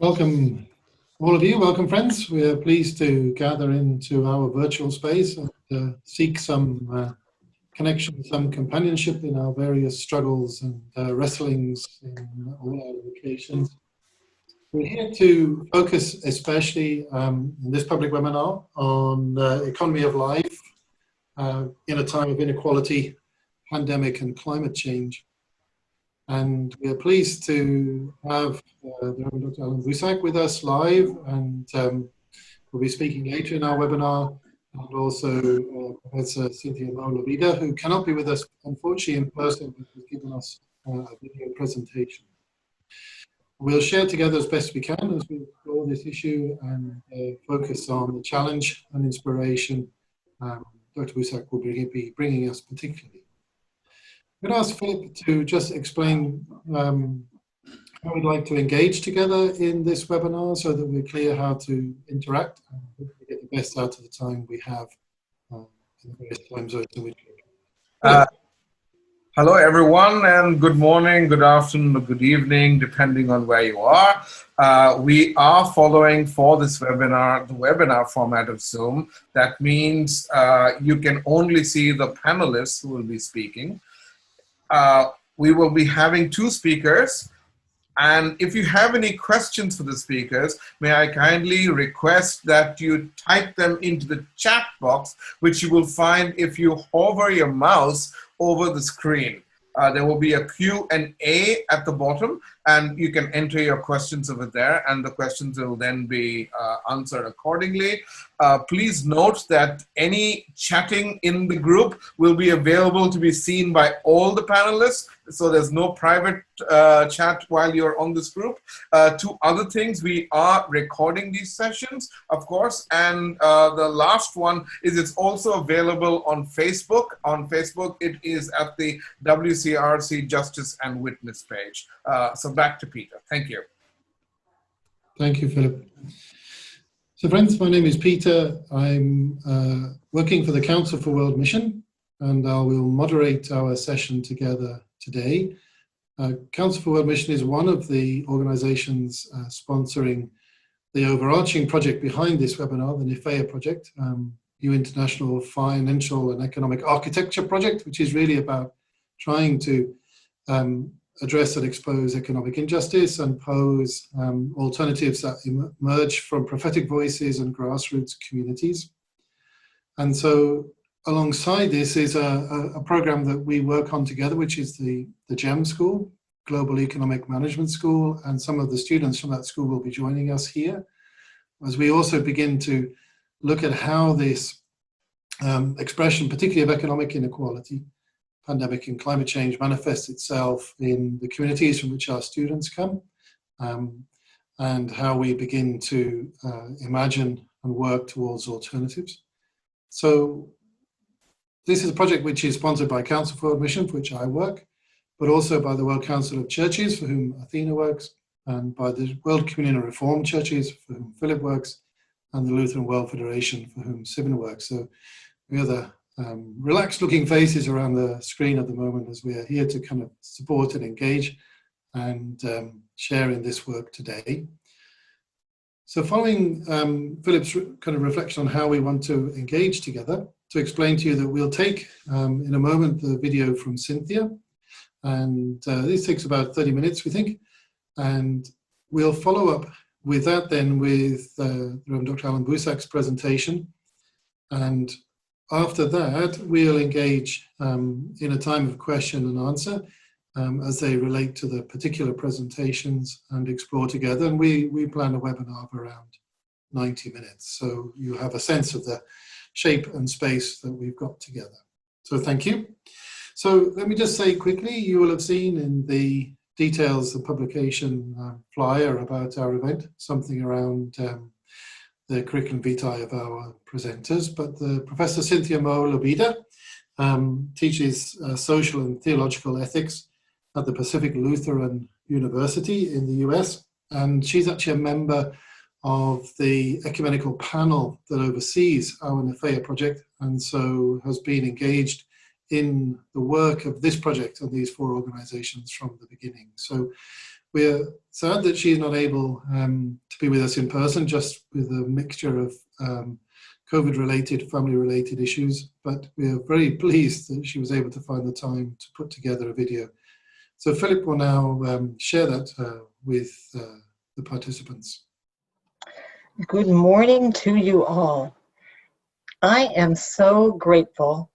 Welcome, all of you. Welcome, friends. We are pleased to gather into our virtual space and seek some connection, some companionship in our various struggles and wrestlings in all our locations. We're here to focus especially in this public webinar on economy of life in a time of inequality, pandemic and climate change. And we are pleased to have the Reverend Dr. Allan Boesak with us live, and we'll be speaking later in our webinar, and also Professor Cynthia Moe-Lobeda, who cannot be with us, unfortunately, in person, but has given us a video presentation. We'll share together as best we can as we explore this issue and focus on the challenge and inspiration Dr. Boesak will be bringing us particularly. I'm going to ask Philip to just explain how we'd like to engage together in this webinar so that we're clear how to interact and hopefully get the best out of the time we have in the various time zones in which we're Hello, everyone, and good morning, good afternoon, or good evening, depending on where you are. We are following for this webinar, the webinar format of Zoom. That means you can only see the panelists who will be speaking. We will be having two speakers, and if you have any questions for the speakers, may I kindly request that you type them into the chat box, which you will find if you hover your mouse over the screen. There will be a Q&A at the bottom, and you can enter your questions over there, and the questions will then be answered accordingly. Please note that any chatting in the group will be available to be seen by all the panelists, so there's no private chat while you're on this group. Two other things, we are recording these sessions, of course, and the last one is it's also available on Facebook. On Facebook, it is at the WCRC Justice and Witness page. So back to Peter. Thank you. Thank you, Philip. So friends, my name is Peter. I'm working for the Council for World Mission, and I will moderate our session together today. Council for World Mission is one of the organizations sponsoring the overarching project behind this webinar, the NIFEA project, New International Financial and Economic Architecture project, which is really about trying to address and expose economic injustice and pose alternatives that emerge from prophetic voices and grassroots communities. And so alongside this is a program that we work on together, which is the GEM School, Global Economic Management School, and some of the students from that school will be joining us here, as we also begin to look at how this expression, particularly of economic inequality, pandemic and climate change, manifests itself in the communities from which our students come, and how we begin to imagine and work towards alternatives. So this is a project which is sponsored by Council for World Mission, for which I work, but also by the World Council of Churches, for whom Athena works, and by the World Communion and Reformed Churches, for whom Philip works, and the Lutheran World Federation, for whom Sivan works. So we are the relaxed looking faces around the screen at the moment as we are here to kind of support and engage and share in this work today. So following Philip's kind of reflection on how we want to engage together, to explain to you that we'll take in a moment the video from Cynthia, and this takes about 30 minutes, we think, and we'll follow up with that then with Dr. Allan Boesak's presentation, and after that, we'll engage in a time of question and answer as they relate to the particular presentations and explore together. And we plan a webinar of around 90 minutes. So you have a sense of the shape and space that we've got together. So thank you. So let me just say quickly, you will have seen in the details, the publication flyer about our event, something around the curriculum vitae of our presenters, but the Professor Cynthia Moe-Lobeda teaches social and theological ethics at the Pacific Lutheran University in the US, and she's actually a member of the ecumenical panel that oversees our NIFEA project, and so has been engaged in the work of this project and these four organizations from the beginning. So We're sad that she's not able to be with us in person, just with a mixture of COVID-related, family-related issues, but we are very pleased that she was able to find the time to put together a video. So Philip will now share that with the participants. Good morning to you all. I am so grateful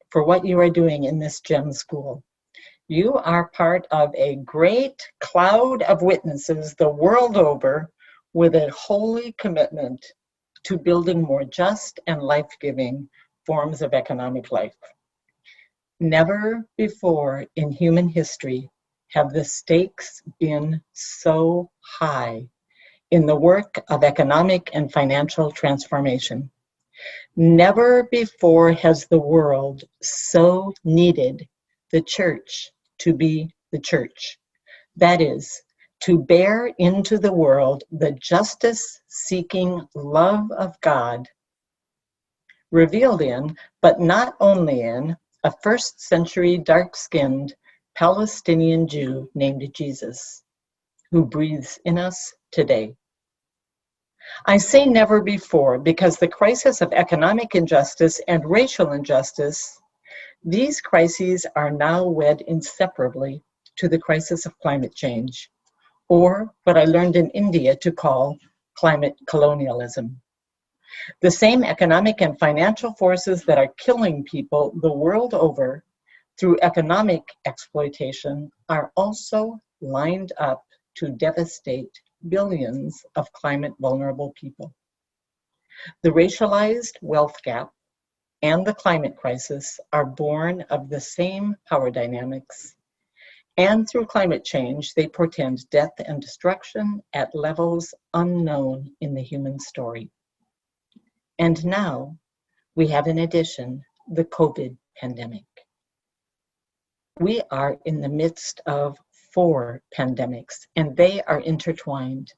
for what you are doing in this GEM school. You are part of a great cloud of witnesses the world over with a holy commitment to building more just and life-giving forms of economic life. Never before in human history have the stakes been so high in the work of economic and financial transformation. Never before has the world so needed the church to be the church. That is, to bear into the world the justice-seeking love of God, revealed in, but not only in, a first-century dark-skinned Palestinian Jew named Jesus, who breathes in us today. I say never before because the crisis of economic injustice and racial injustice, these crises are now wed inseparably to the crisis of climate change, or what I learned in India to call climate colonialism. The same economic and financial forces that are killing people the world over through economic exploitation are also lined up to devastate billions of climate vulnerable people. The racialized wealth gap and the climate crisis are born of the same power dynamics, and through climate change, they portend death and destruction at levels unknown in the human story. And now, we have in addition the COVID pandemic. We are in the midst of 4 pandemics, and they are intertwined.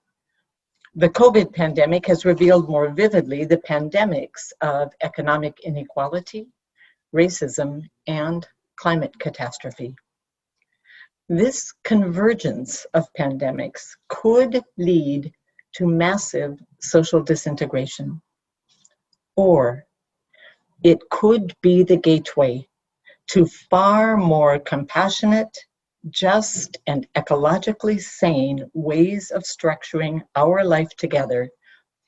The COVID pandemic has revealed more vividly the pandemics of economic inequality, racism, and climate catastrophe. This convergence of pandemics could lead to massive social disintegration, or it could be the gateway to far more compassionate, just, and ecologically sane ways of structuring our life together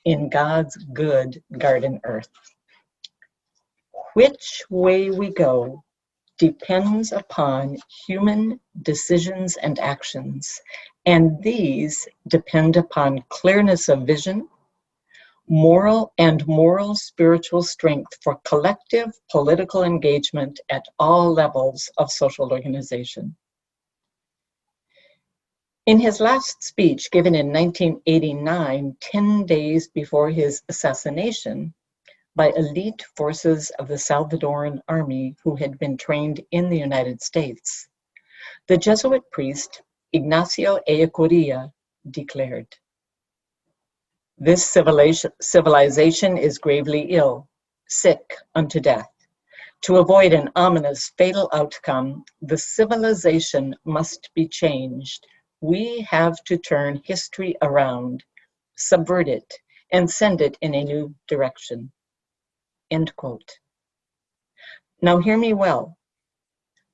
in God's good garden earth. Which way we go depends upon human decisions and actions, and these depend upon clearness of vision, moral spiritual strength for collective political engagement at all levels of social organization. In his last speech given in 1989, 10 days before his assassination by elite forces of the Salvadoran army who had been trained in the United States, the Jesuit priest Ignacio Ellacuría declared, "This civilization is gravely ill, sick unto death. To avoid an ominous, fatal outcome, the civilization must be changed. We have to turn history around, subvert it, and send it in a new direction." End quote. Now hear me well.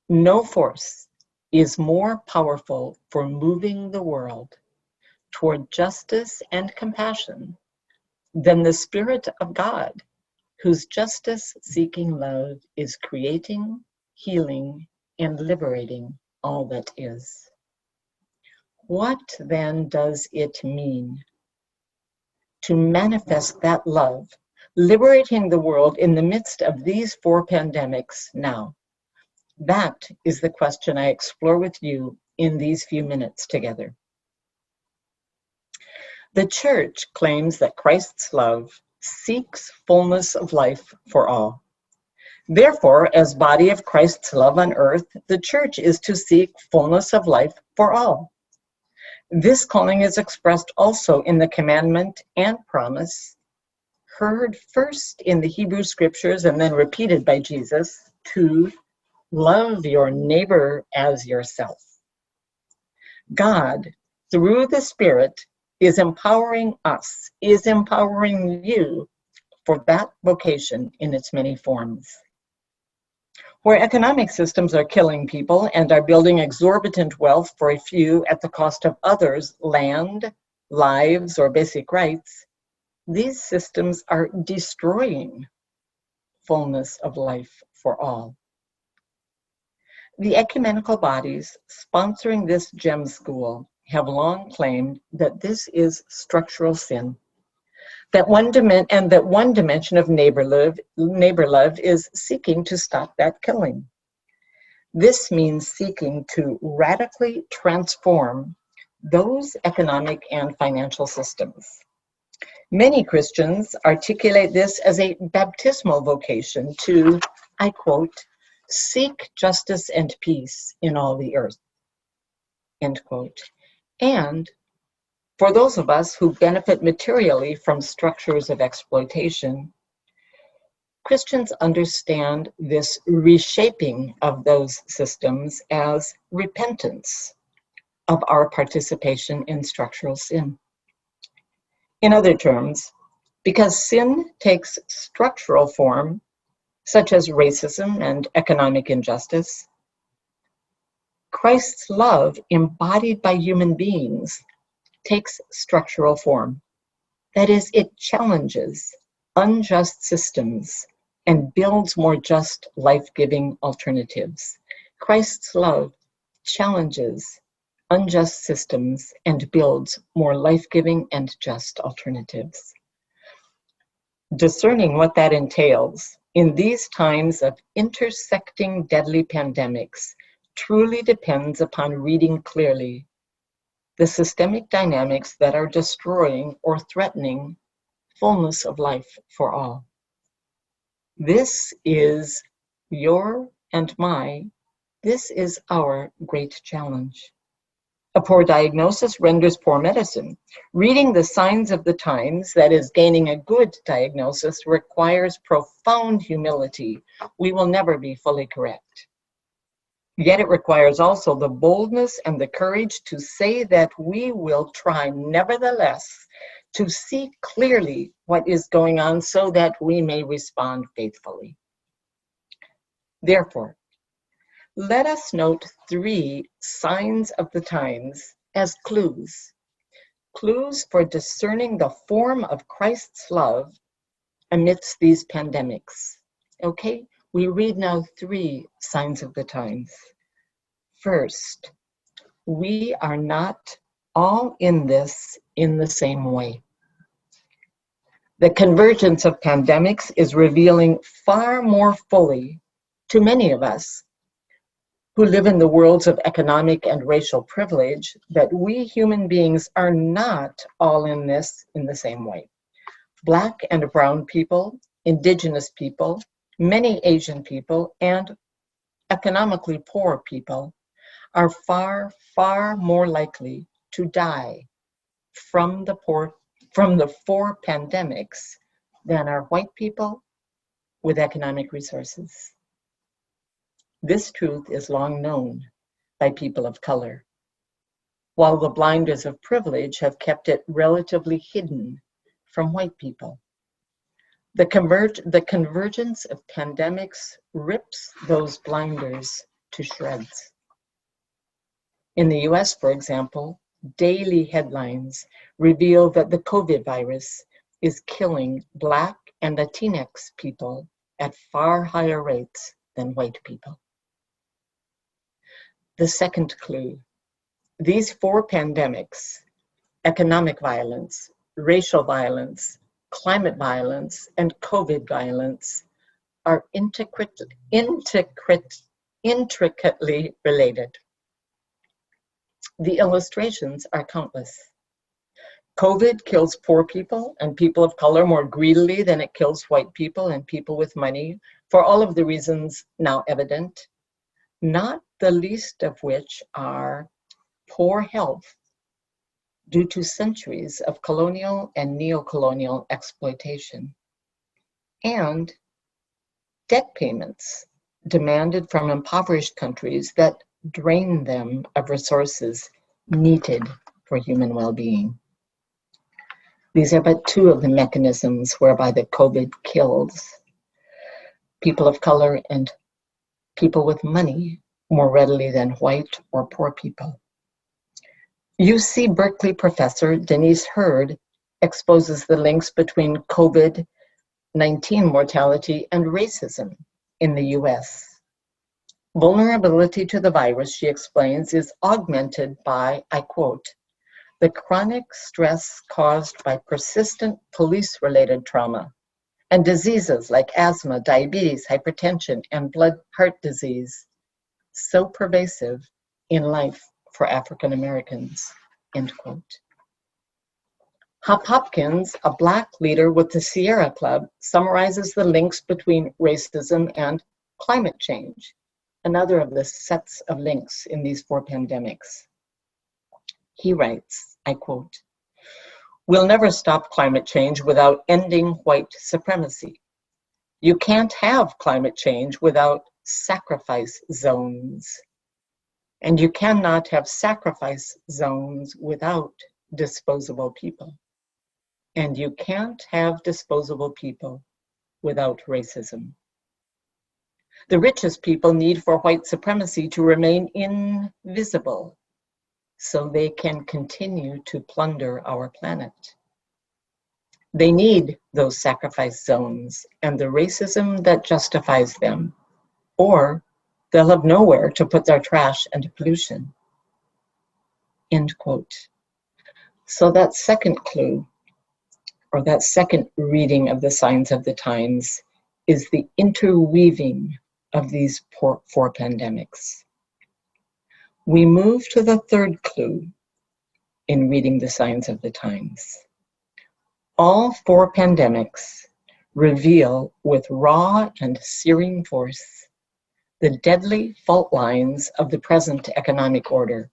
No force is more powerful for moving the world toward justice and compassion than the Spirit of God, whose justice-seeking love is creating, healing, and liberating all that is. What then does it mean to manifest that love, liberating the world in the midst of these 4 pandemics now? That is the question I explore with you in these few minutes together. The Church claims that Christ's love seeks fullness of life for all. Therefore, as body of Christ's love on earth, the Church is to seek fullness of life for all. This calling is expressed also in the commandment and promise, heard first in the Hebrew scriptures and then repeated by Jesus, to love your neighbor as yourself. God, through the Spirit, is empowering us, is empowering you for that vocation in its many forms. Where economic systems are killing people and are building exorbitant wealth for a few at the cost of others' land, lives, or basic rights, these systems are destroying fullness of life for all. The ecumenical bodies sponsoring this GEM school have long claimed that this is structural sin, that one dimension of neighbor love is seeking to stop that killing. This means seeking to radically transform those economic and financial systems. Many Christians articulate this as a baptismal vocation to, I quote, seek justice and peace in all the earth, end quote. And for those of us who benefit materially from structures of exploitation, Christians understand this reshaping of those systems as repentance of our participation in structural sin. In other terms, because sin takes structural form, such as racism and economic injustice, Christ's love embodied by human beings takes structural form. That is, it challenges unjust systems and builds more just, life-giving alternatives. Christ's love challenges unjust systems and builds more life-giving and just alternatives. Discerning what that entails in these times of intersecting deadly pandemics truly depends upon reading clearly the systemic dynamics that are destroying or threatening fullness of life for all. This is your and this is our great challenge. A poor diagnosis renders poor medicine. Reading the signs of the times, that is, gaining a good diagnosis, requires profound humility. We will never be fully correct. Yet it requires also the boldness and the courage to say that we will try nevertheless to see clearly what is going on so that we may respond faithfully. Therefore, let us note 3 signs of the times as clues for discerning the form of Christ's love amidst these pandemics. Okay, we read now 3 signs of the times. First, we are not all in this in the same way. The convergence of pandemics is revealing far more fully to many of us who live in the worlds of economic and racial privilege that we human beings are not all in this in the same way. Black and brown people, indigenous people, many Asian people, and economically poor people are far, far more likely to die from the 4 pandemics than are white people with economic resources. This truth is long known by people of color, while the blinders of privilege have kept it relatively hidden from white people. The convergence of pandemics rips those blinders to shreds. In the US, for example, daily headlines reveal that the COVID virus is killing Black and Latinx people at far higher rates than white people. The second clue, these 4 pandemics, economic violence, racial violence, climate violence, and COVID violence, are intricately related. The illustrations are countless. COVID kills poor people and people of color more greedily than it kills white people and people with money, for all of the reasons now evident, not the least of which are poor health due to centuries of colonial and neo-colonial exploitation, and debt payments demanded from impoverished countries that drain them of resources needed for human well-being. These are but two of the mechanisms whereby the COVID kills people of color and people with money more readily than white or poor people. UC Berkeley professor Denise Hurd exposes the links between COVID-19 mortality and racism in the US. Vulnerability to the virus, she explains, is augmented by, I quote, the chronic stress caused by persistent police-related trauma and diseases like asthma, diabetes, hypertension, and heart disease, so pervasive in life for African Americans, end quote. Hop Hopkins, a Black leader with the Sierra Club, summarizes the links between racism and climate change, another of the sets of links in these four pandemics. He writes, I quote, "We'll never stop climate change without ending white supremacy. You can't have climate change without sacrifice zones. And you cannot have sacrifice zones without disposable people. And you can't have disposable people without racism. The richest people need for white supremacy to remain invisible so they can continue to plunder our planet. They need those sacrifice zones and the racism that justifies them, or they'll have nowhere to put their trash and pollution," end quote. So that second clue, or that second reading of the signs of the times, is the interweaving of these four pandemics. We move to the third clue in reading the signs of the times. All four pandemics reveal with raw and searing force the deadly fault lines of the present economic order.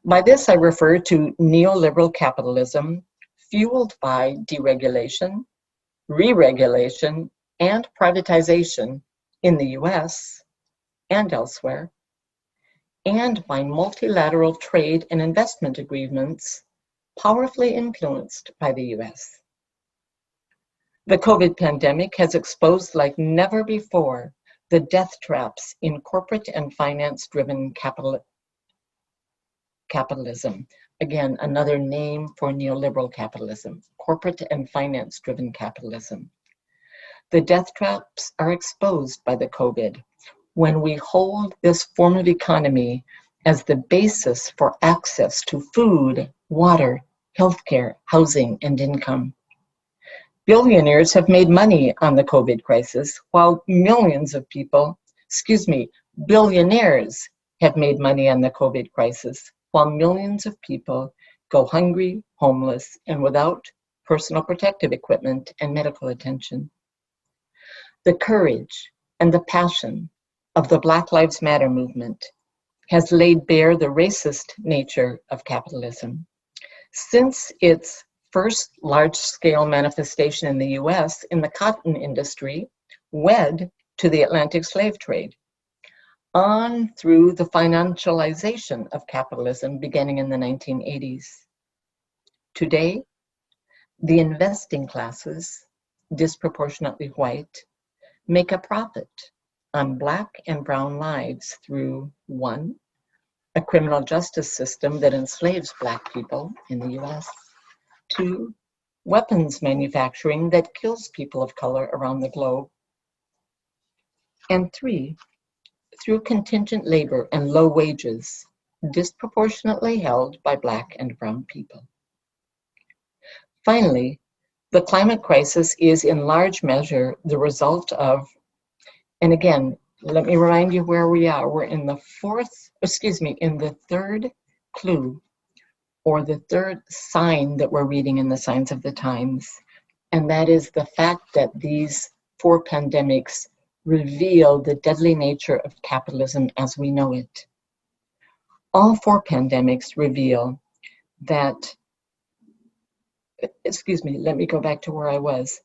By this I refer to neoliberal capitalism fueled by deregulation, re-regulation, and privatization in the US and elsewhere, and by multilateral trade and investment agreements powerfully influenced by the US. The COVID pandemic has exposed like never before the death traps in corporate and finance-driven capitalism. Again, another name for neoliberal capitalism, corporate and finance-driven capitalism. The death traps are exposed by the COVID when we hold this form of economy as the basis for access to food, water, healthcare, housing, and income. Billionaires have made money on the COVID crisis, while millions of people, billionaires have made money on the COVID crisis, while millions of people go hungry, homeless, and without personal protective equipment and medical attention. The courage and the passion of the Black Lives Matter movement has laid bare the racist nature of capitalism. Since its first large-scale manifestation in the US in the cotton industry, wed to the Atlantic slave trade, on through the financialization of capitalism beginning in the 1980s. Today, the investing classes, disproportionately white, make a profit on Black and brown lives through 1, a criminal justice system that enslaves Black people in the US, 2, weapons manufacturing that kills people of color around the globe, and 3, through contingent labor and low wages, disproportionately held by Black and brown people. Finally, the climate crisis is in large measure the result of, and again, let me remind you where we are. We're in the third clue, or the third sign that we're reading in the signs of the times. And that is the fact that these four pandemics reveal the deadly nature of capitalism as we know it. All four pandemics reveal that, let me go back to where I was.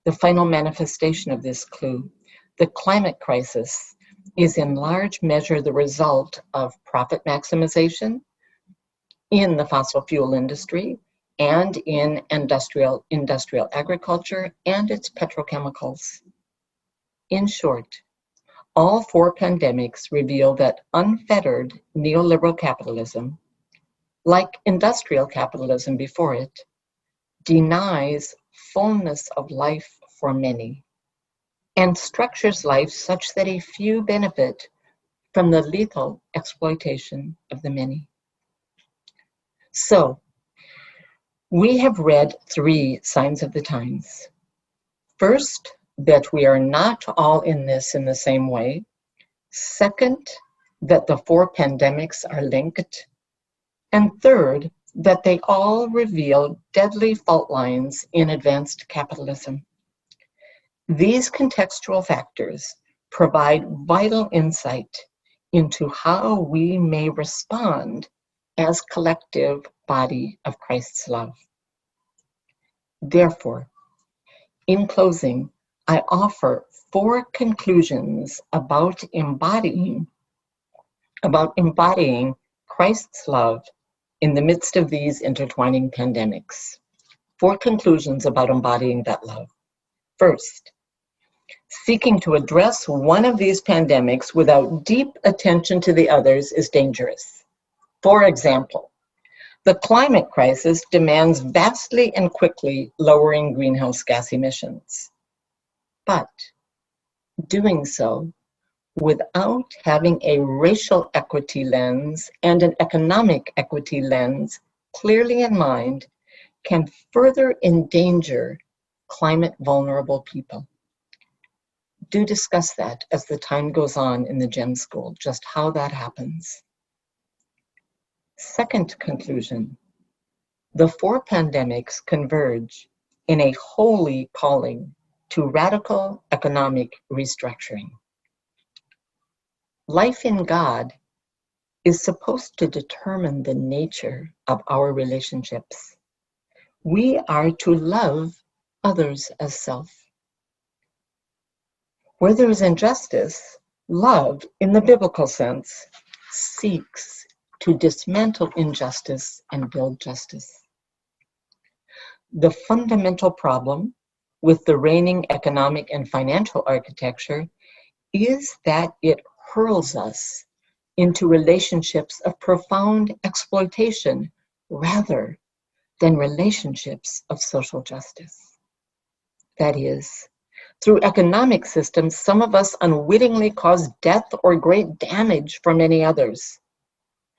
The final manifestation of this clue, the climate crisis, is in large measure the result of profit maximization, in the fossil fuel industry and in industrial agriculture and its petrochemicals. In short, all 4 pandemics reveal that unfettered neoliberal capitalism, like industrial capitalism before it, denies fullness of life for many and structures life such that a few benefit from the lethal exploitation of the many. So, we have read 3 signs of the times. First, that we are not all in this in the same way. Second, that the 4 pandemics are linked. And third, that they all reveal deadly fault lines in advanced capitalism. These contextual factors provide vital insight into how we may respond as collective body of Christ's love. Therefore, in closing, I offer 4 conclusions about embodying Christ's love in the midst of these intertwining pandemics. 4 conclusions about embodying that love. First, seeking to address one of these pandemics without deep attention to the others is dangerous. For example, the climate crisis demands vastly and quickly lowering greenhouse gas emissions. But doing so without having a racial equity lens and an economic equity lens clearly in mind can further endanger climate vulnerable people. Do discuss that as the time goes on in the GEM school, just how that happens. Second conclusion, the 4 pandemics converge in a holy calling to radical economic restructuring. Life in God is supposed to determine the nature of our relationships. We are to love others as self. Where there is injustice, love, in the biblical sense, seeks to dismantle injustice and build justice. The fundamental problem with the reigning economic and financial architecture is that it hurls us into relationships of profound exploitation rather than relationships of social justice. That is, through economic systems, some of us unwittingly cause death or great damage for many others.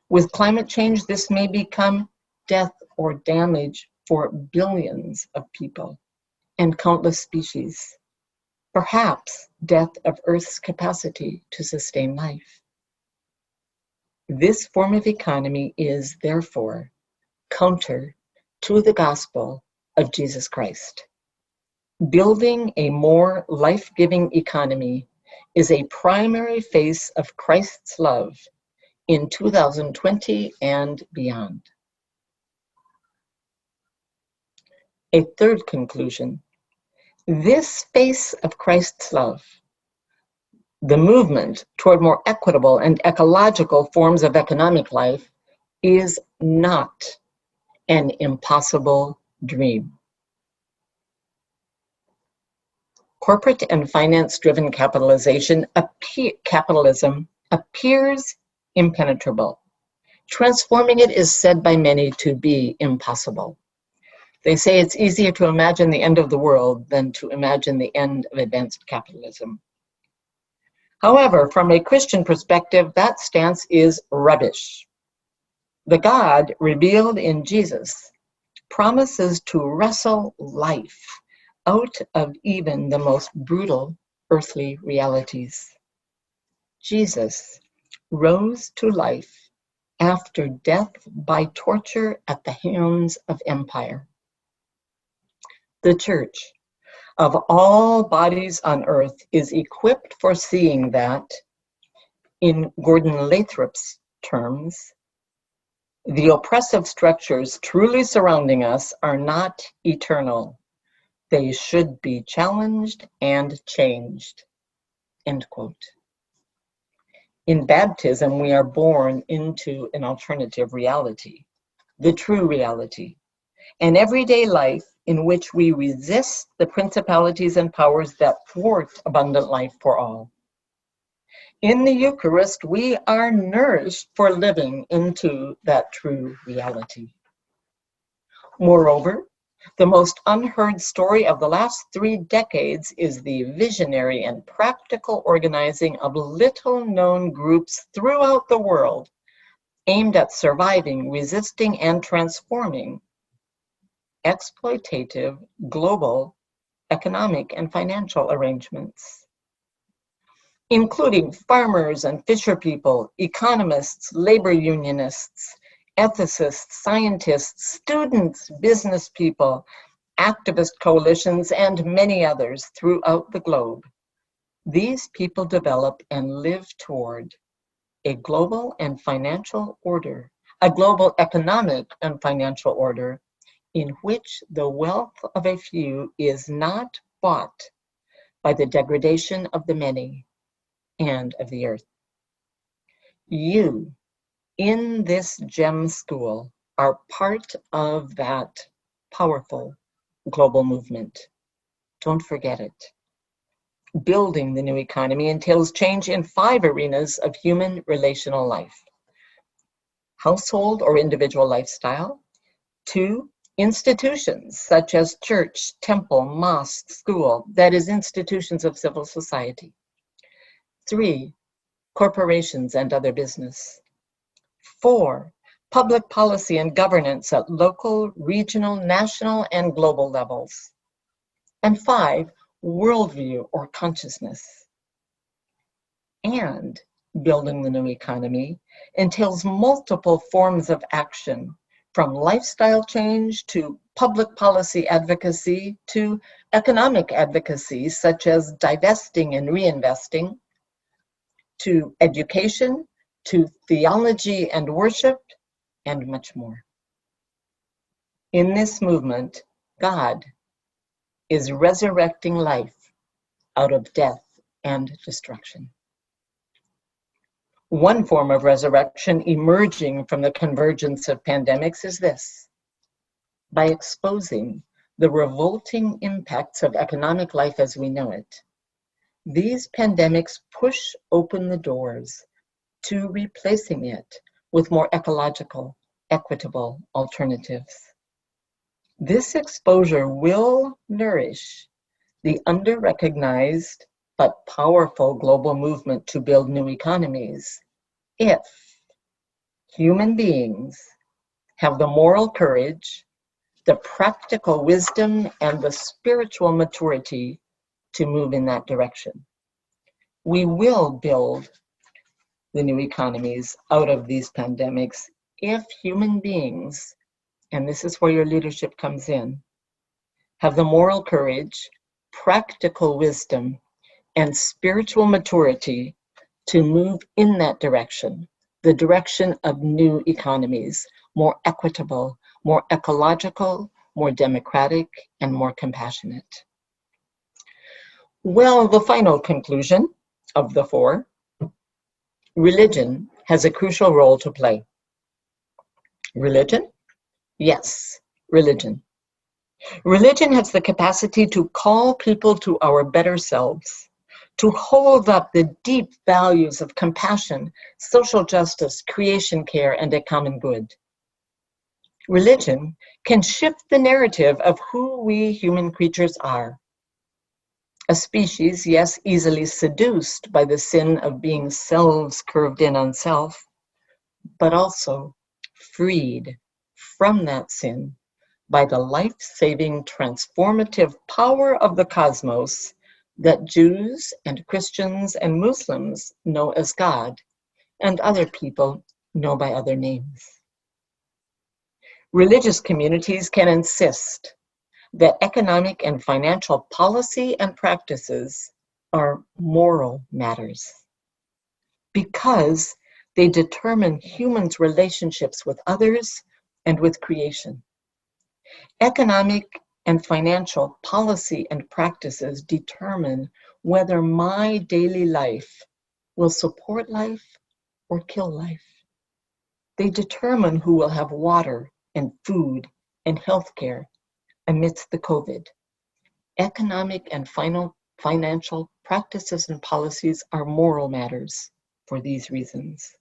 With climate change, this may become death or damage for billions of people and countless species. Perhaps death of Earth's capacity to sustain life. This form of economy is, therefore, counter to the gospel of Jesus Christ. Building a more life-giving economy is a primary face of Christ's love in 2020 and beyond. A third conclusion, this face of Christ's love, the movement toward more equitable and ecological forms of economic life, is not an impossible dream. Corporate and finance-driven capitalism appears impenetrable. Transforming it is said by many to be impossible. They say it's easier to imagine the end of the world than to imagine the end of advanced capitalism. However, from a Christian perspective, that stance is rubbish. The God revealed in Jesus promises to wrestle life out of even the most brutal earthly realities. Jesus rose to life after death by torture at the hands of empire. The church, of all bodies on earth, is equipped for seeing that, in Gordon Lathrop's terms, the oppressive structures truly surrounding us are not eternal. They should be challenged and changed. End quote. In baptism, we are born into an alternative reality. the true reality, and everyday life in which we resist the principalities and powers that thwart abundant life for all. In the Eucharist, we are nourished for living into that true reality. Moreover, the most unheard story of the last 3 decades is the visionary and practical organizing of little-known groups throughout the world aimed at surviving, resisting, and transforming exploitative global economic and financial arrangements, including farmers and fisher people, economists, labor unionists, ethicists, scientists, students, business people, activist coalitions, and many others throughout the globe. These people develop and live toward a global and financial order, a global economic and financial order in which the wealth of a few is not bought by the degradation of the many and of the earth. You, in this GEM school, are part of that powerful global movement. Don't forget it. Building the new economy entails change in 5 arenas of human relational life: household or individual lifestyle; 2, institutions such as church, temple, mosque, school, that is, institutions of civil society; 3, corporations and other business; 4, public policy and governance at local, regional, national, and global levels; and 5, worldview or consciousness. And building the new economy entails multiple forms of action, from lifestyle change to public policy advocacy to economic advocacy, such as divesting and reinvesting, to education, to theology and worship, and much more. In this movement, God is resurrecting life out of death and destruction. One form of resurrection emerging from the convergence of pandemics is this: by exposing the revolting impacts of economic life as we know it. These pandemics push open the doors to replacing it with more ecological, equitable alternatives. This exposure will nourish the under-recognized but powerful global movement to build new economies if human beings have the moral courage, the practical wisdom, and the spiritual maturity to move in that direction. We will build the new economies out of these pandemics if human beings, and this is where your leadership comes in, have the moral courage, practical wisdom, and spiritual maturity to move in that direction, the direction of new economies, more equitable, more ecological, more democratic, and more compassionate. Well, the final conclusion of the 4, religion has a crucial role to play. Religion? Yes, religion. Religion has the capacity to call people to our better selves, to hold up the deep values of compassion, social justice, creation care, and a common good. Religion can shift the narrative of who we human creatures are. A species, yes, easily seduced by the sin of being selves curved in on self, but also freed from that sin by the life-saving, transformative power of the cosmos that Jews and Christians and Muslims know as God, and other people know by other names. Religious communities can insist that economic and financial policy and practices are moral matters because they determine humans' relationships with others and with creation. Economic and financial policy and practices determine whether my daily life will support life or kill life. They determine who will have water and food and healthcare amidst the COVID. Economic and financial practices and policies are moral matters for these reasons.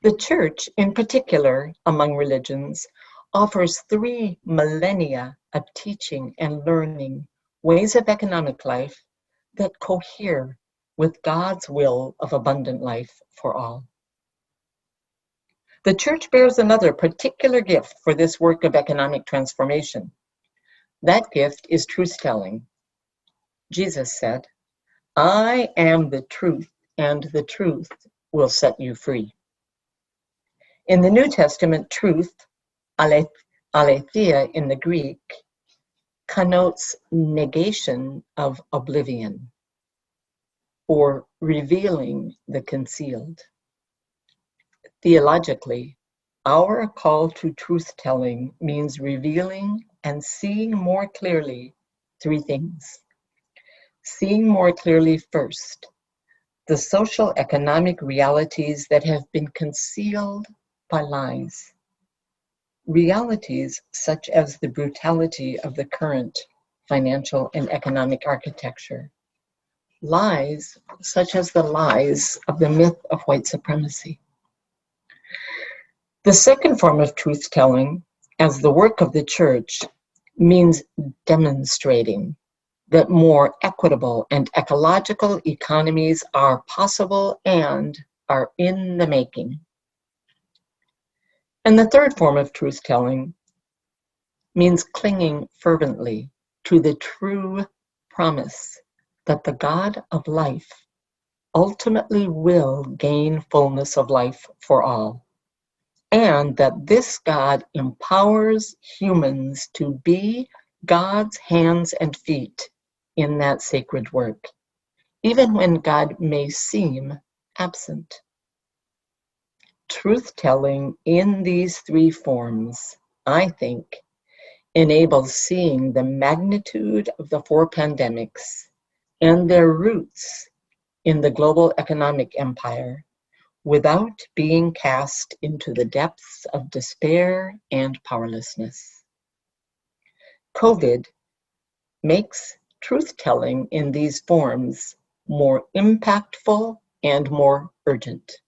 The Church, in particular among religions, offers 3 millennia of teaching and learning ways of economic life that cohere with God's will of abundant life for all. The Church bears another particular gift for this work of economic transformation. That gift is truth-telling. Jesus said, "I am the truth, and the truth will set you free." In the New Testament, truth, aletheia in the Greek, connotes negation of oblivion, or revealing the concealed. Theologically, our call to truth-telling means revealing and seeing more clearly 3 things. Seeing more clearly first, the social economic realities that have been concealed by lies. Realities such as the brutality of the current financial and economic architecture. Lies such as the lies of the myth of white supremacy. The second form of truth-telling, as the work of the Church, means demonstrating that more equitable and ecological economies are possible and are in the making. And the third form of truth-telling means clinging fervently to the true promise that the God of life ultimately will gain fullness of life for all, and that this God empowers humans to be God's hands and feet in that sacred work, even when God may seem absent. Truth-telling in these 3 forms, I think, enables seeing the magnitude of the 4 pandemics and their roots in the global economic empire without being cast into the depths of despair and powerlessness. COVID makes truth-telling in these forms more impactful and more urgent.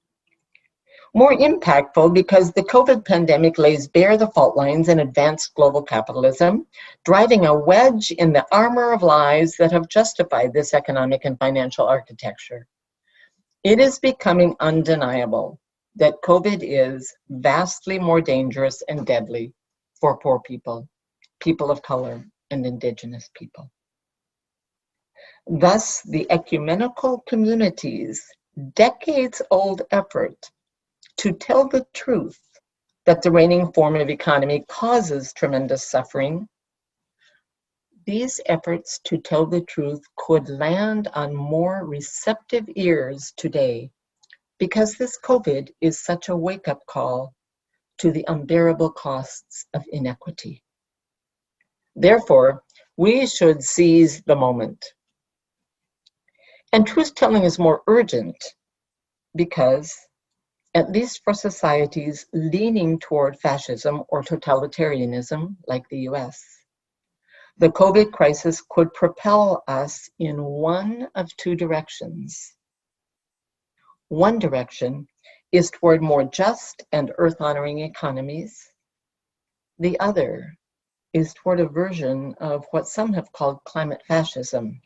More impactful because the COVID pandemic lays bare the fault lines in advanced global capitalism, driving a wedge in the armor of lies that have justified this economic and financial architecture. It is becoming undeniable that COVID is vastly more dangerous and deadly for poor people, people of color, and indigenous people. Thus, the ecumenical community's decades-old effort to tell the truth that the reigning form of economy causes tremendous suffering, these efforts to tell the truth could land on more receptive ears today because this COVID is such a wake-up call to the unbearable costs of inequity. Therefore, we should seize the moment. And truth-telling is more urgent because, at least for societies leaning toward fascism or totalitarianism like the US, the COVID crisis could propel us in one of 2 directions. One direction is toward more just and earth-honoring economies. The other is toward a version of what some have called climate fascism.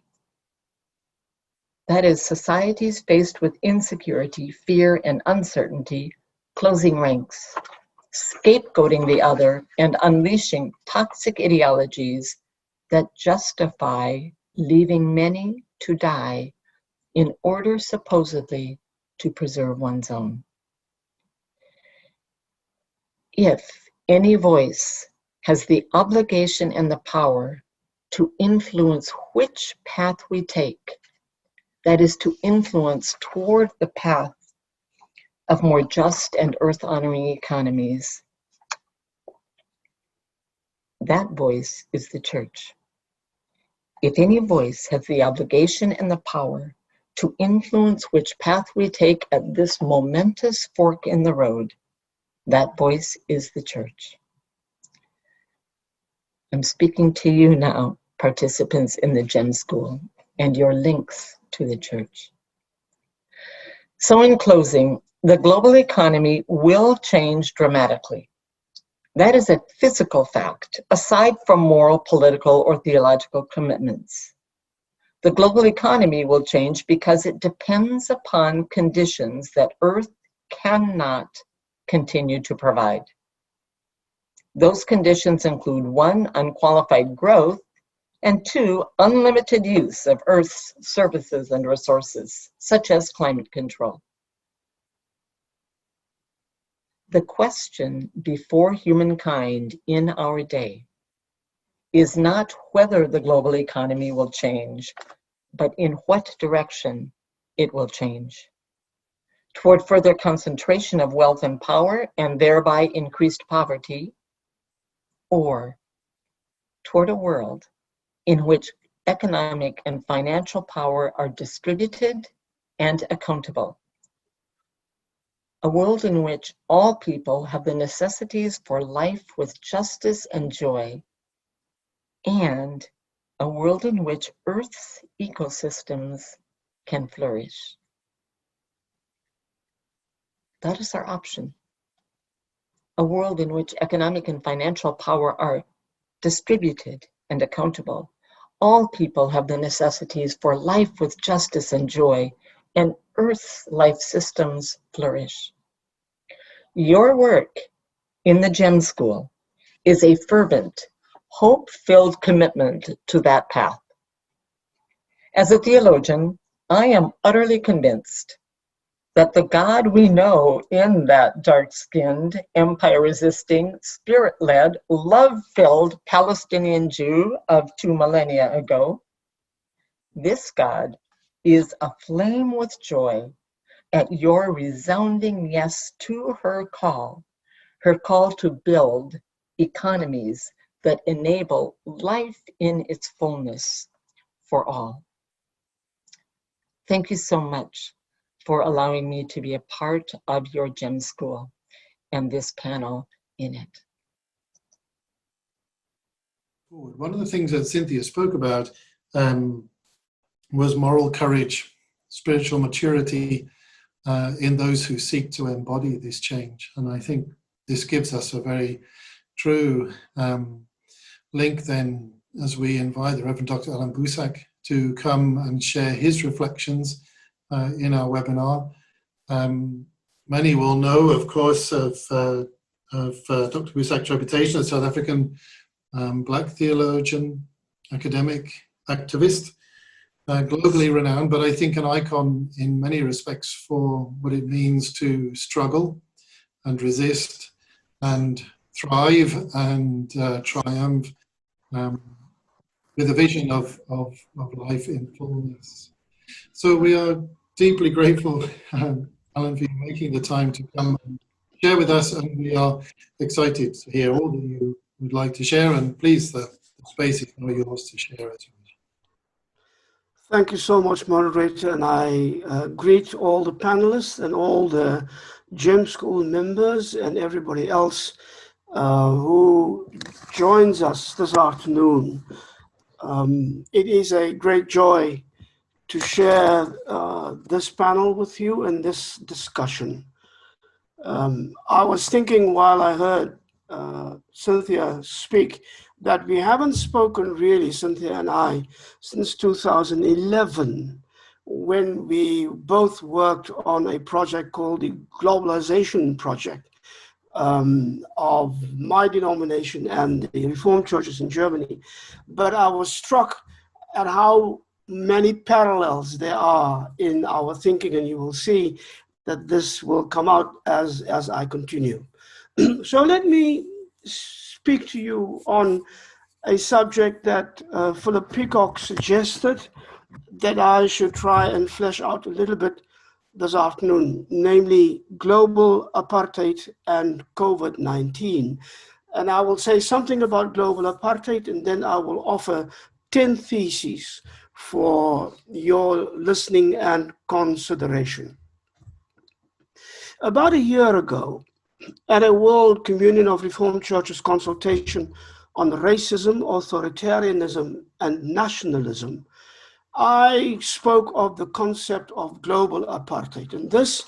That is, societies faced with insecurity, fear, and uncertainty, closing ranks, scapegoating the other, and unleashing toxic ideologies that justify leaving many to die in order supposedly to preserve one's own. If any voice has the obligation and the power to influence which path we take, that is to influence toward the path of more just and earth-honoring economies, that voice is the Church. If any voice has the obligation and the power to influence which path we take at this momentous fork in the road, that voice is the Church. I'm speaking to you now, participants in the GEM School, and your links to the church. So in closing, the global economy will change dramatically. That is a physical fact, aside from moral, political, or theological commitments. The global economy will change because it depends upon conditions that Earth cannot continue to provide. Those conditions include 1, unqualified growth, and 2, unlimited use of Earth's services and resources, such as climate control. The question before humankind in our day is not whether the global economy will change, but in what direction it will change. Toward further concentration of wealth and power and thereby increased poverty, or toward a world in which economic and financial power are distributed and accountable. A world in which all people have the necessities for life with justice and joy, and a world in which Earth's ecosystems can flourish. That is our option. A world in which economic and financial power are distributed and accountable. All people have the necessities for life with justice and joy, and Earth's life systems flourish. Your work in the GEM School is a fervent, hope-filled commitment to that path. As a theologian, I am utterly convinced that the God we know in that dark-skinned, empire-resisting, spirit-led, love-filled Palestinian Jew of 2 millennia ago, this God is aflame with joy at your resounding yes to her call to build economies that enable life in its fullness for all. Thank you so much for allowing me to be a part of your GEM School and this panel in it. One of the things that Cynthia spoke about was moral courage, spiritual maturity in those who seek to embody this change. And I think this gives us a very true link then as we invite the Reverend Dr. Allan Boesak to come and share his reflections in our webinar. Many will know, of course, of Dr. Boesak's reputation as South African Black theologian, academic, activist, globally renowned, but I think an icon in many respects for what it means to struggle and resist and thrive and triumph with a vision of life in fullness. So we are deeply grateful, Allan, for you making the time to come and share with us, and we are excited to hear all that you would like to share, and please, the space is now yours to share as well. Thank you so much, moderator, and I greet all the panelists and all the GEM School members and everybody else who joins us this afternoon. It is a great joy to share this panel with you and this discussion. I was thinking while I heard Cynthia speak that we haven't spoken really, Cynthia and I, since 2011, when we both worked on a project called the Globalization Project of my denomination and the Reformed churches in Germany. But I was struck at how many parallels there are in our thinking, and you will see that this will come out as I continue. So let me speak to you on a subject that Philip Peacock suggested that I should try and flesh out a little bit this afternoon, namely global apartheid and COVID-19. And I will say something about global apartheid, and then I will offer 10 theses for your listening and consideration. About a year ago, at a World Communion of Reformed Churches consultation on racism, authoritarianism, and nationalism, I spoke of the concept of global apartheid. And this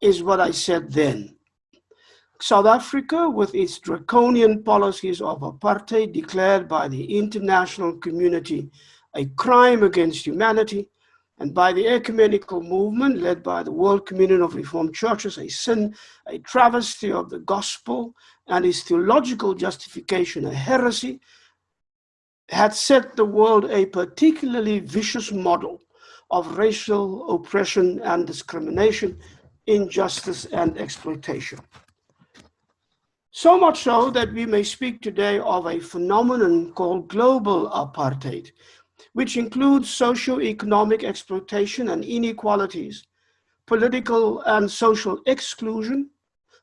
is what I said then. South Africa, with its draconian policies of apartheid declared by the international community a crime against humanity, and by the ecumenical movement led by the World Communion of Reformed Churches, a sin, a travesty of the gospel, and its theological justification, a heresy, had set the world a particularly vicious model of racial oppression and discrimination, injustice and exploitation. So much so that we may speak today of a phenomenon called global apartheid, which includes socio-economic exploitation and inequalities, political and social exclusion,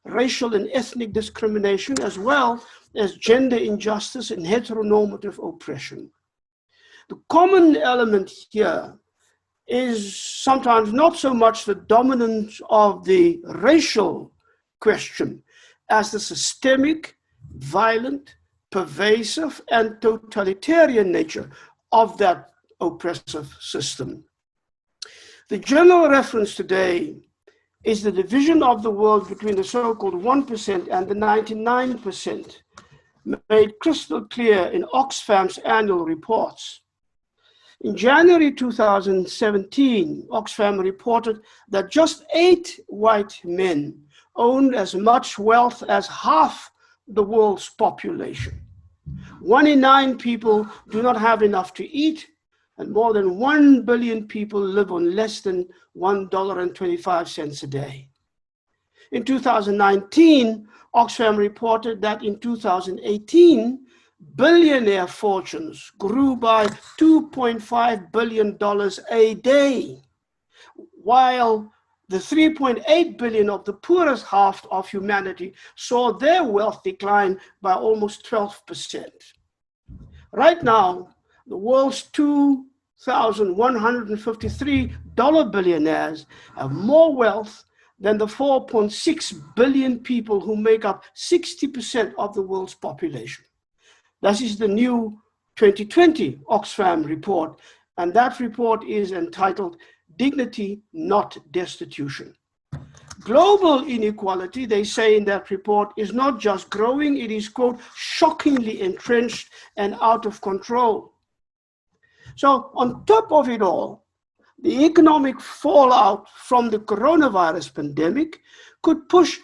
racial and ethnic discrimination, as well as gender injustice and heteronormative oppression. The common element here is sometimes not so much the dominance of the racial question as the systemic, violent, pervasive, and totalitarian nature of that oppressive system. The general reference today is the division of the world between the so-called 1% and the 99%, made crystal clear in Oxfam's annual reports. In January 2017, Oxfam reported that just 8 white men owned as much wealth as half the world's population. 1 in 9 people do not have enough to eat, and more than 1 billion people live on less than $1.25 a day. In 2019, Oxfam reported that in 2018, billionaire fortunes grew by $2.5 billion a day, while the 3.8 billion of the poorest half of humanity saw their wealth decline by almost 12%. Right now, the world's 2,153 billionaires have more wealth than the 4.6 billion people who make up 60% of the world's population. This is the new 2020 Oxfam report, and that report is entitled Dignity, Not Destitution. Global inequality, they say in that report, is not just growing, it is, quote, shockingly entrenched and out of control. So on top of it all, the economic fallout from the coronavirus pandemic could push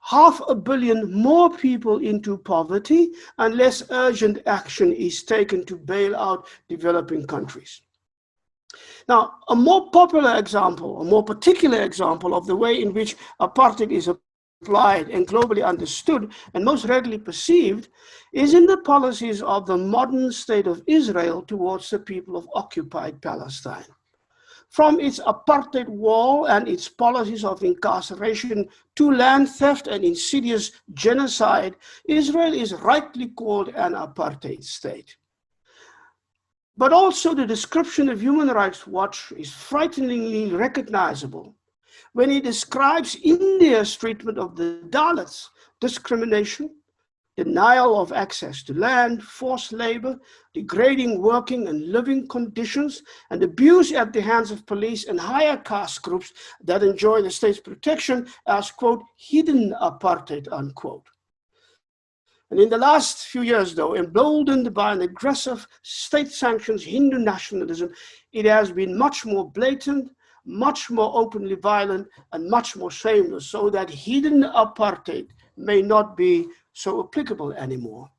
500 million more people into poverty unless urgent action is taken to bail out developing countries. Now, a more popular example, a more particular example of the way in which apartheid is applied and globally understood and most readily perceived is in the policies of the modern state of Israel towards the people of occupied Palestine. From its apartheid wall and its policies of incarceration to land theft and insidious genocide, Israel is rightly called an apartheid state. But also the description of Human Rights Watch is frighteningly recognizable when it describes India's treatment of the Dalits, discrimination, denial of access to land, forced labor, degrading working and living conditions, and abuse at the hands of police and higher caste groups that enjoy the state's protection as, quote, hidden apartheid, unquote. And in the last few years, though, emboldened by an aggressive state-sanctioned Hindu nationalism, it has been much more blatant, much more openly violent, and much more shameless, so that hidden apartheid may not be so applicable anymore.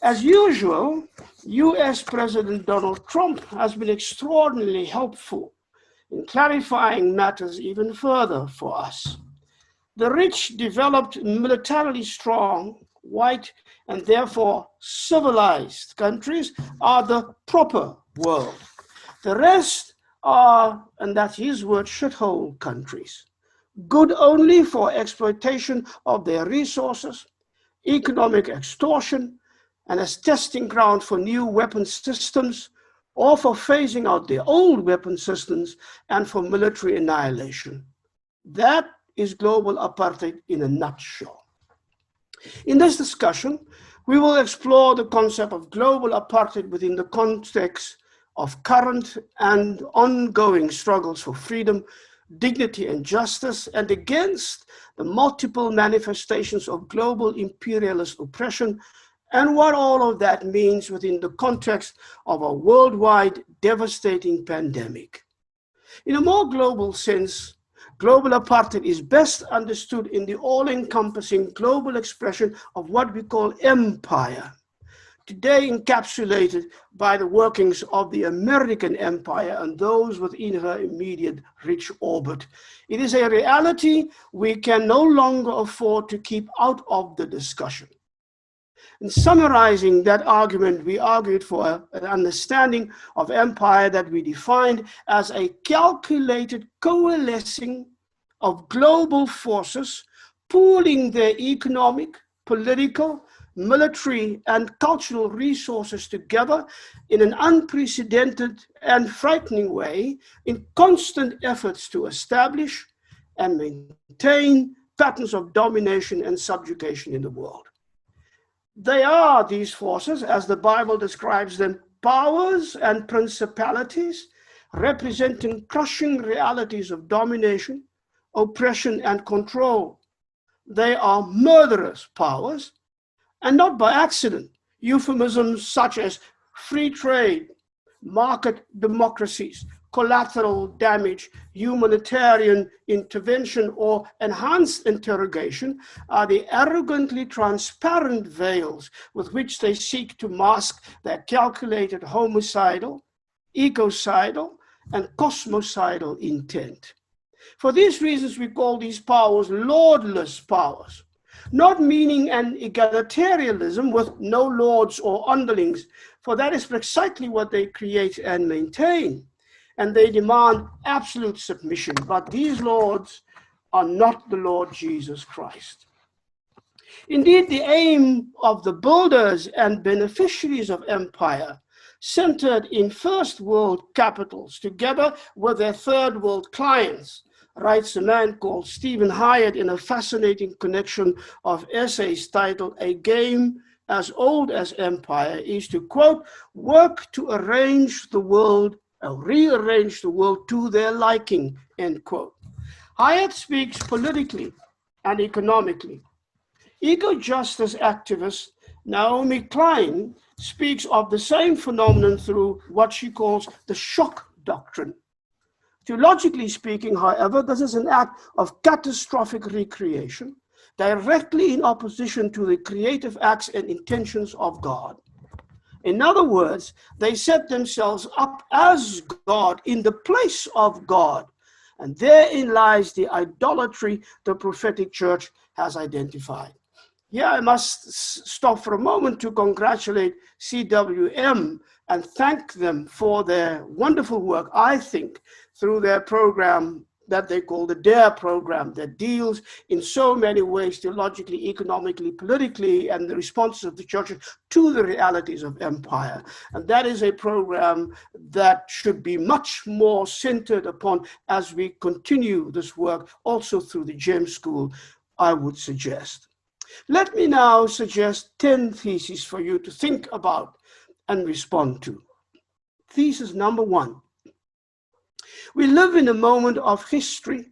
As usual, US President Donald Trump has been extraordinarily helpful in clarifying matters even further for us. The rich, developed, militarily strong, white, and therefore civilized countries are the proper world. The rest are, and that's his word, shithole countries. Good only for exploitation of their resources, economic extortion, and as testing ground for new weapon systems, or for phasing out their old weapon systems and for military annihilation. That is global apartheid in a nutshell. In this discussion, We will explore the concept of global apartheid within the context of current and ongoing struggles for freedom, dignity, and justice, and against the multiple manifestations of global imperialist oppression, and what all of that means within the context of a worldwide devastating pandemic. In a more global sense, global apartheid is best understood in the all-encompassing global expression of what we call empire, today encapsulated by the workings of the American empire and those within her immediate rich orbit. It is a reality we can no longer afford to keep out of the discussion. In summarizing that argument, we argued for an understanding of empire that we defined as a calculated coalescing of global forces, pooling their economic, political, military, and cultural resources together in an unprecedented and frightening way in constant efforts to establish and maintain patterns of domination and subjugation in the world. They are, these forces, as the Bible describes them, powers and principalities representing crushing realities of domination, oppression, and control. They are murderous powers, and not by accident. Euphemisms such as free trade, market democracies, collateral damage, humanitarian intervention, or enhanced interrogation are the arrogantly transparent veils with which they seek to mask their calculated homicidal, ecocidal, and cosmocidal intent. For these reasons, we call these powers lordless powers, not meaning an egalitarianism with no lords or underlings, for that is precisely what they create and maintain. And they demand absolute submission. But these lords are not the Lord Jesus Christ. Indeed, the aim of the builders and beneficiaries of empire, centered in first world capitals, together with their third world clients, writes a man called Stephen Hyatt in a fascinating collection of essays titled A Game as Old as Empire, is to, quote, work to arrange the world, rearrange the world to their liking, end quote. Hyatt speaks politically and economically. Eco-justice activist Naomi Klein speaks of the same phenomenon through what she calls the shock doctrine. Theologically speaking, however, this is an act of catastrophic recreation, directly in opposition to the creative acts and intentions of God. In other words, they set themselves up as God in the place of God, and therein lies the idolatry the prophetic church has identified. Here I must stop for a moment to congratulate CWM and thank them for their wonderful work, I think, through their program that they call the DARE program, that deals in so many ways, theologically, economically, politically, and the responses of the church to the realities of empire. And that is a program that should be much more centered upon as we continue this work, also through the GEM School, I would suggest. Let me now suggest 10 theses for you to think about and respond to. Thesis number 1. We live in a moment of history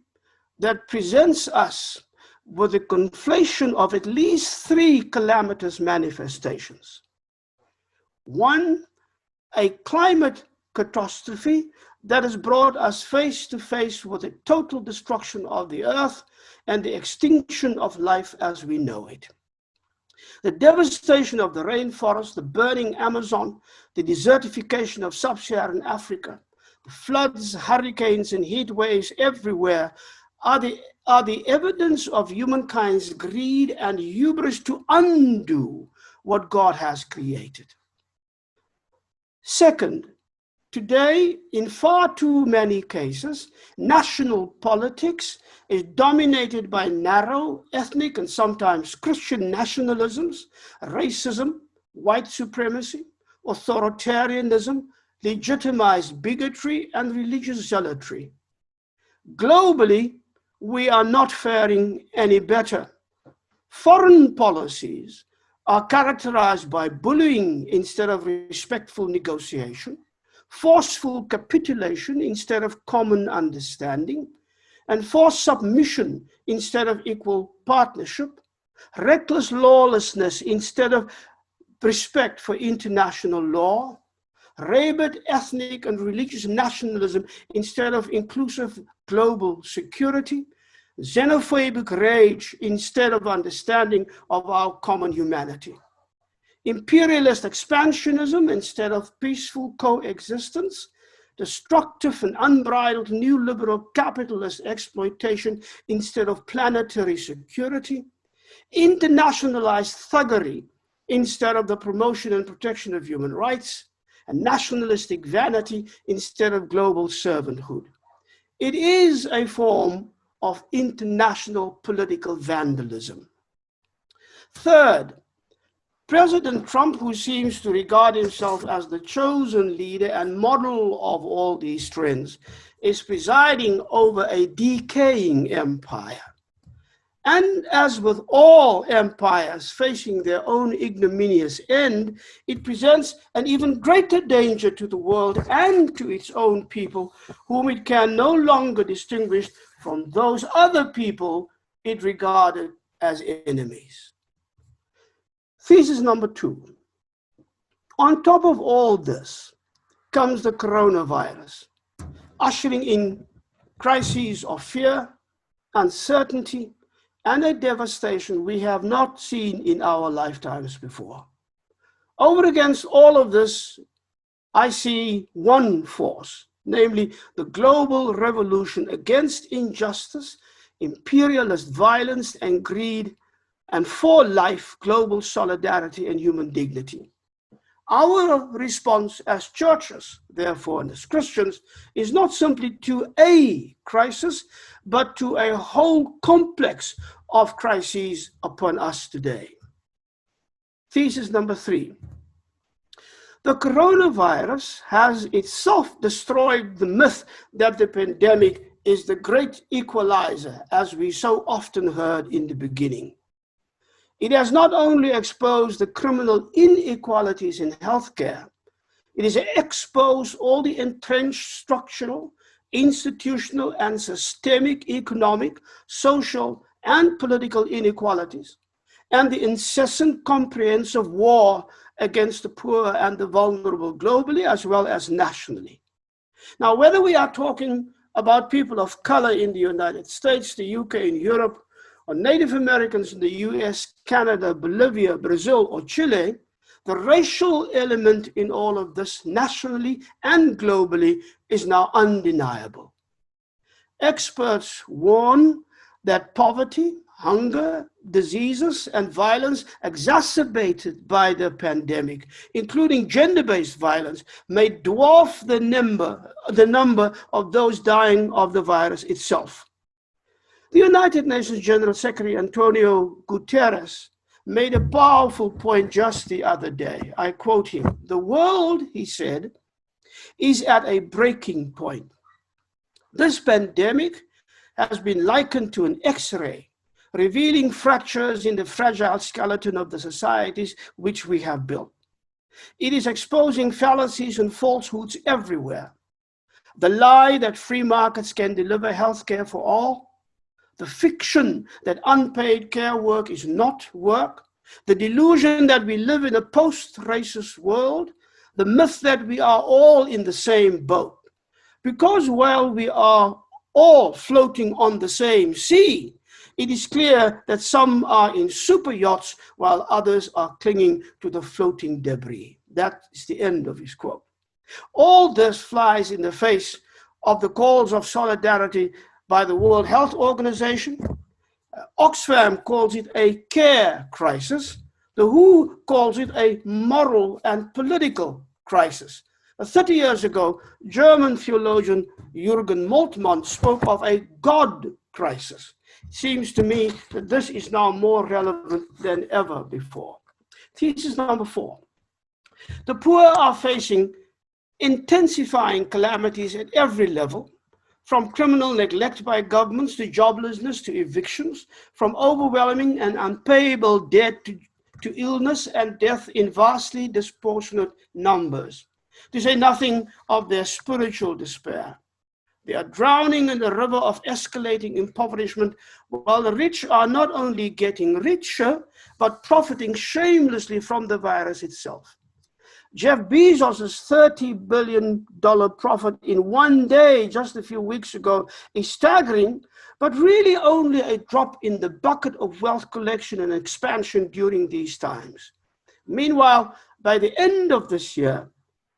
that presents us with a conflation of at least 3 calamitous manifestations. 1, a climate catastrophe that has brought us face to face with the total destruction of the earth and the extinction of life as we know it. The devastation of the rainforest, the burning Amazon, the desertification of sub-Saharan Africa, the floods, hurricanes, and heat waves everywhere are the evidence of humankind's greed and hubris to undo what God has created. Second, today, in far too many cases, national politics is dominated by narrow, ethnic, and sometimes Christian nationalisms, racism, white supremacy, authoritarianism, legitimized bigotry, and religious zealotry. Globally, we are not faring any better. Foreign policies are characterized by bullying instead of respectful negotiation, forceful capitulation instead of common understanding, and forced submission instead of equal partnership, reckless lawlessness instead of respect for international law, rabid ethnic and religious nationalism instead of inclusive global security, xenophobic rage instead of understanding of our common humanity, imperialist expansionism instead of peaceful coexistence, destructive and unbridled neoliberal capitalist exploitation instead of planetary security, internationalized thuggery instead of the promotion and protection of human rights, and nationalistic vanity instead of global servanthood. It is a form of international political vandalism. Third, President Trump, who seems to regard himself as the chosen leader and model of all these trends, is presiding over a decaying empire. And as with all empires facing their own ignominious end, it presents an even greater danger to the world and to its own people, whom it can no longer distinguish from those other people it regarded as enemies. Thesis number 2. On top of all this comes the coronavirus, ushering in crises of fear, uncertainty, and a devastation we have not seen in our lifetimes before. Over against all of this, I see one force, namely the global revolution against injustice, imperialist violence and greed, and for life, global solidarity and human dignity. Our response as churches, therefore, and as Christians, is not simply to a crisis, but to a whole complex of crises upon us today. Thesis number 3. The coronavirus has itself destroyed the myth that the pandemic is the great equalizer, as we so often heard in the beginning. It has not only exposed the criminal inequalities in healthcare, it has exposed all the entrenched structural, institutional, and systemic economic, social, and political inequalities, and the incessant comprehensive war against the poor and the vulnerable globally as well as nationally. Now, whether we are talking about people of color in the United States, the UK, and Europe, or Native Americans in the US, Canada, Bolivia, Brazil, or Chile, the racial element in all of this nationally and globally is now undeniable. Experts warn that poverty, hunger, diseases, and violence exacerbated by the pandemic, including gender-based violence, may dwarf the number of those dying of the virus itself. The United Nations General Secretary Antonio Guterres made a powerful point just the other day. I quote him, "The world," he said, "is at a breaking point. This pandemic has been likened to an X-ray, revealing fractures in the fragile skeleton of the societies which we have built. It is exposing fallacies and falsehoods everywhere. The lie that free markets can deliver healthcare for all, the fiction that unpaid care work is not work, the delusion that we live in a post-racist world, the myth that we are all in the same boat. Because while we are all floating on the same sea, it is clear that some are in super yachts while others are clinging to the floating debris." That is the end of his quote. All this flies in the face of the calls of solidarity by the World Health Organization. Oxfam calls it a care crisis. The WHO calls it a moral and political crisis. 30 years ago, German theologian Jürgen Moltmann spoke of a God crisis. It seems to me that this is now more relevant than ever before. Thesis number 4. The poor are facing intensifying calamities at every level, from criminal neglect by governments to joblessness to evictions, from overwhelming and unpayable debt to to illness and death in vastly disproportionate numbers, to say nothing of their spiritual despair. They are drowning in the river of escalating impoverishment, while the rich are not only getting richer, but profiting shamelessly from the virus itself. Jeff Bezos' $30 billion profit in one day, just a few weeks ago, is staggering, but really only a drop in the bucket of wealth collection and expansion during these times. Meanwhile, by the end of this year,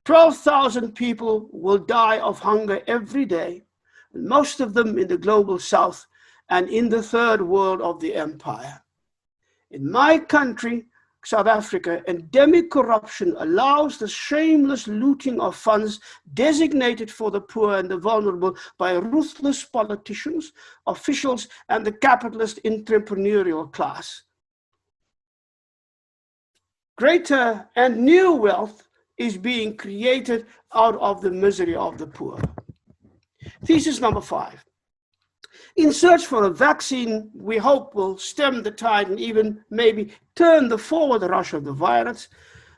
12,000 people will die of hunger every day, and most of them in the global south and in the third world of the empire. In my country, South Africa, endemic corruption allows the shameless looting of funds designated for the poor and the vulnerable by ruthless politicians, officials, and the capitalist entrepreneurial class. Greater and new wealth is being created out of the misery of the poor. Thesis number 5. In search for a vaccine we hope will stem the tide and even maybe turn the forward rush of the virus,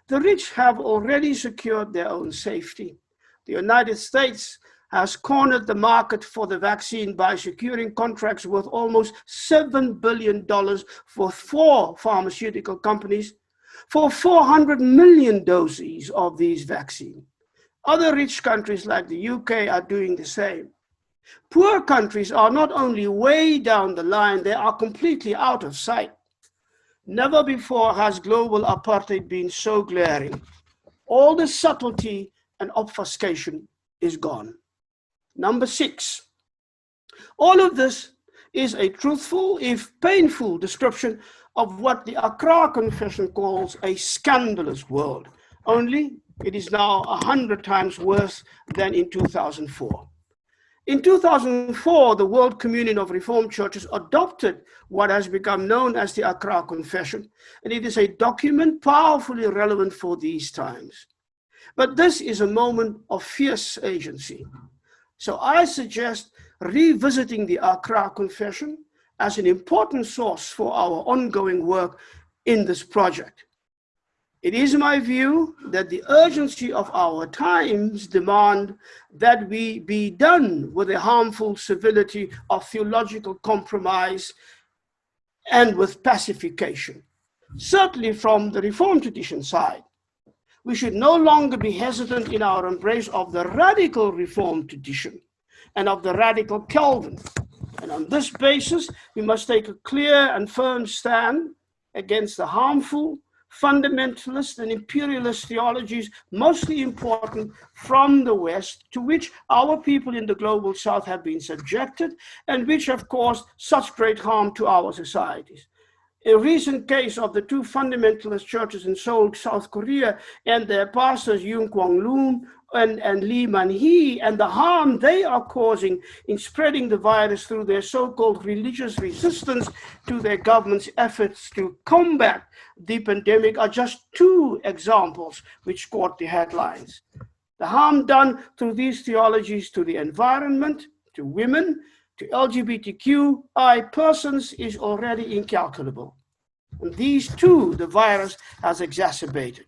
the rich have already secured their own safety. The United States has cornered the market for the vaccine by securing contracts worth almost $7 billion for 4 pharmaceutical companies for 400 million doses of these vaccines. Other rich countries like the UK are doing the same. Poor countries are not only way down the line, they are completely out of sight. Never before has global apartheid been so glaring. All the subtlety and obfuscation is gone. Number 6. All of this is a truthful, if painful, description of what the Accra Confession calls a scandalous world. Only it is now 100 times worse than in 2004. In 2004, the World Communion of Reformed Churches adopted what has become known as the Accra Confession, and it is a document powerfully relevant for these times. But this is a moment of fierce agency. So I suggest revisiting the Accra Confession as an important source for our ongoing work in this project. It is my view that the urgency of our times demand that we be done with the harmful civility of theological compromise and with pacification. Certainly from the Reformed tradition side, we should no longer be hesitant in our embrace of the radical Reformed tradition and of the radical Calvin. And on this basis, we must take a clear and firm stand against the harmful, fundamentalist and imperialist theologies, mostly important from the West, to which our people in the global South have been subjected and which have caused such great harm to our societies. A recent case of the 2 fundamentalist churches in Seoul, South Korea, and their pastors Yoon Kwang-loon and Lee Man-hee, and the harm they are causing in spreading the virus through their so-called religious resistance to their government's efforts to combat the pandemic are just 2 examples which caught the headlines. The harm done through these theologies to the environment, to women, to LGBTQI persons is already incalculable. And these too, the virus has exacerbated.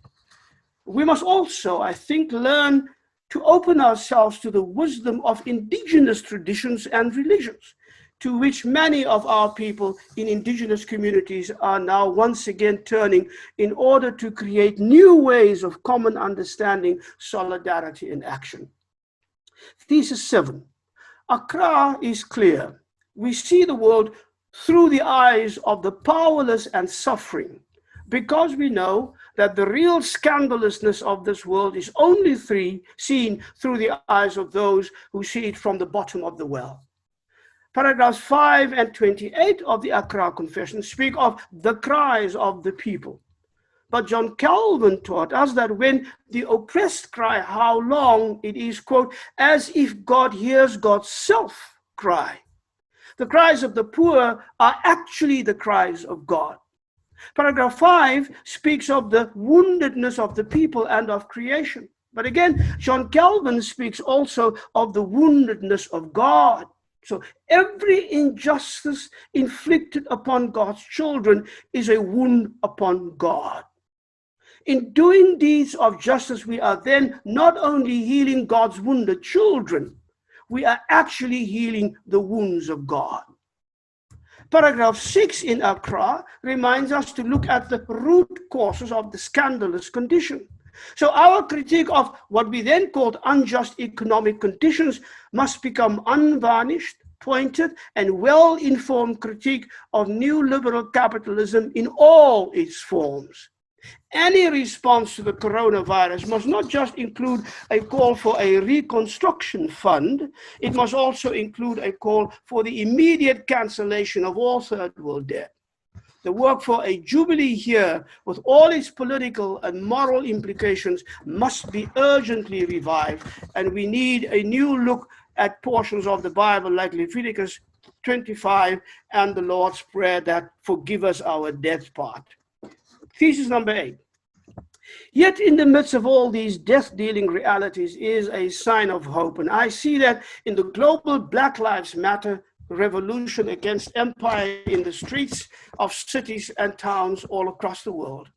We must also, I think, learn to open ourselves to the wisdom of indigenous traditions and religions, to which many of our people in indigenous communities are now once again turning in order to create new ways of common understanding, solidarity, and action. Thesis 7. Accra is clear. We see the world through the eyes of the powerless and suffering, because we know that the real scandalousness of this world is only seen through the eyes of those who see it from the bottom of the well. Paragraphs 5 and 28 of the Accra Confession speak of the cries of the people. But John Calvin taught us that when the oppressed cry, how long, it is, quote, as if God hears God's self cry. The cries of the poor are actually the cries of God. Paragraph 5 speaks of the woundedness of the people and of creation. But again, John Calvin speaks also of the woundedness of God. So every injustice inflicted upon God's children is a wound upon God. In doing deeds of justice, we are then not only healing God's wounded children, we are actually healing the wounds of God. Paragraph 6 in Accra reminds us to look at the root causes of the scandalous condition. So our critique of what we then called unjust economic conditions must become unvarnished, pointed, and well-informed critique of neoliberal capitalism in all its forms. Any response to the coronavirus must not just include a call for a reconstruction fund, it must also include a call for the immediate cancellation of all third world debt. The work for a jubilee here, with all its political and moral implications, must be urgently revived, and we need a new look at portions of the Bible like Leviticus 25 and the Lord's Prayer that forgive us our debt part. Thesis number 8. Yet in the midst of all these death-dealing realities is a sign of hope, and I see that in the global Black Lives Matter revolution against empire in the streets of cities and towns all across the world.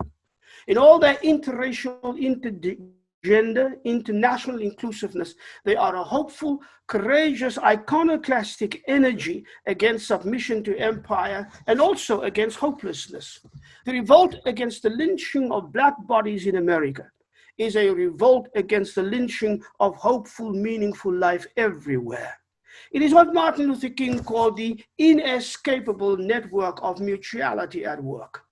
In all their interracial, intergender, international inclusiveness, they are a hopeful, courageous, iconoclastic energy against submission to empire and also against hopelessness. The revolt against the lynching of Black bodies in America is a revolt against the lynching of hopeful, meaningful life everywhere. It is what Martin Luther King called the inescapable network of mutuality at work.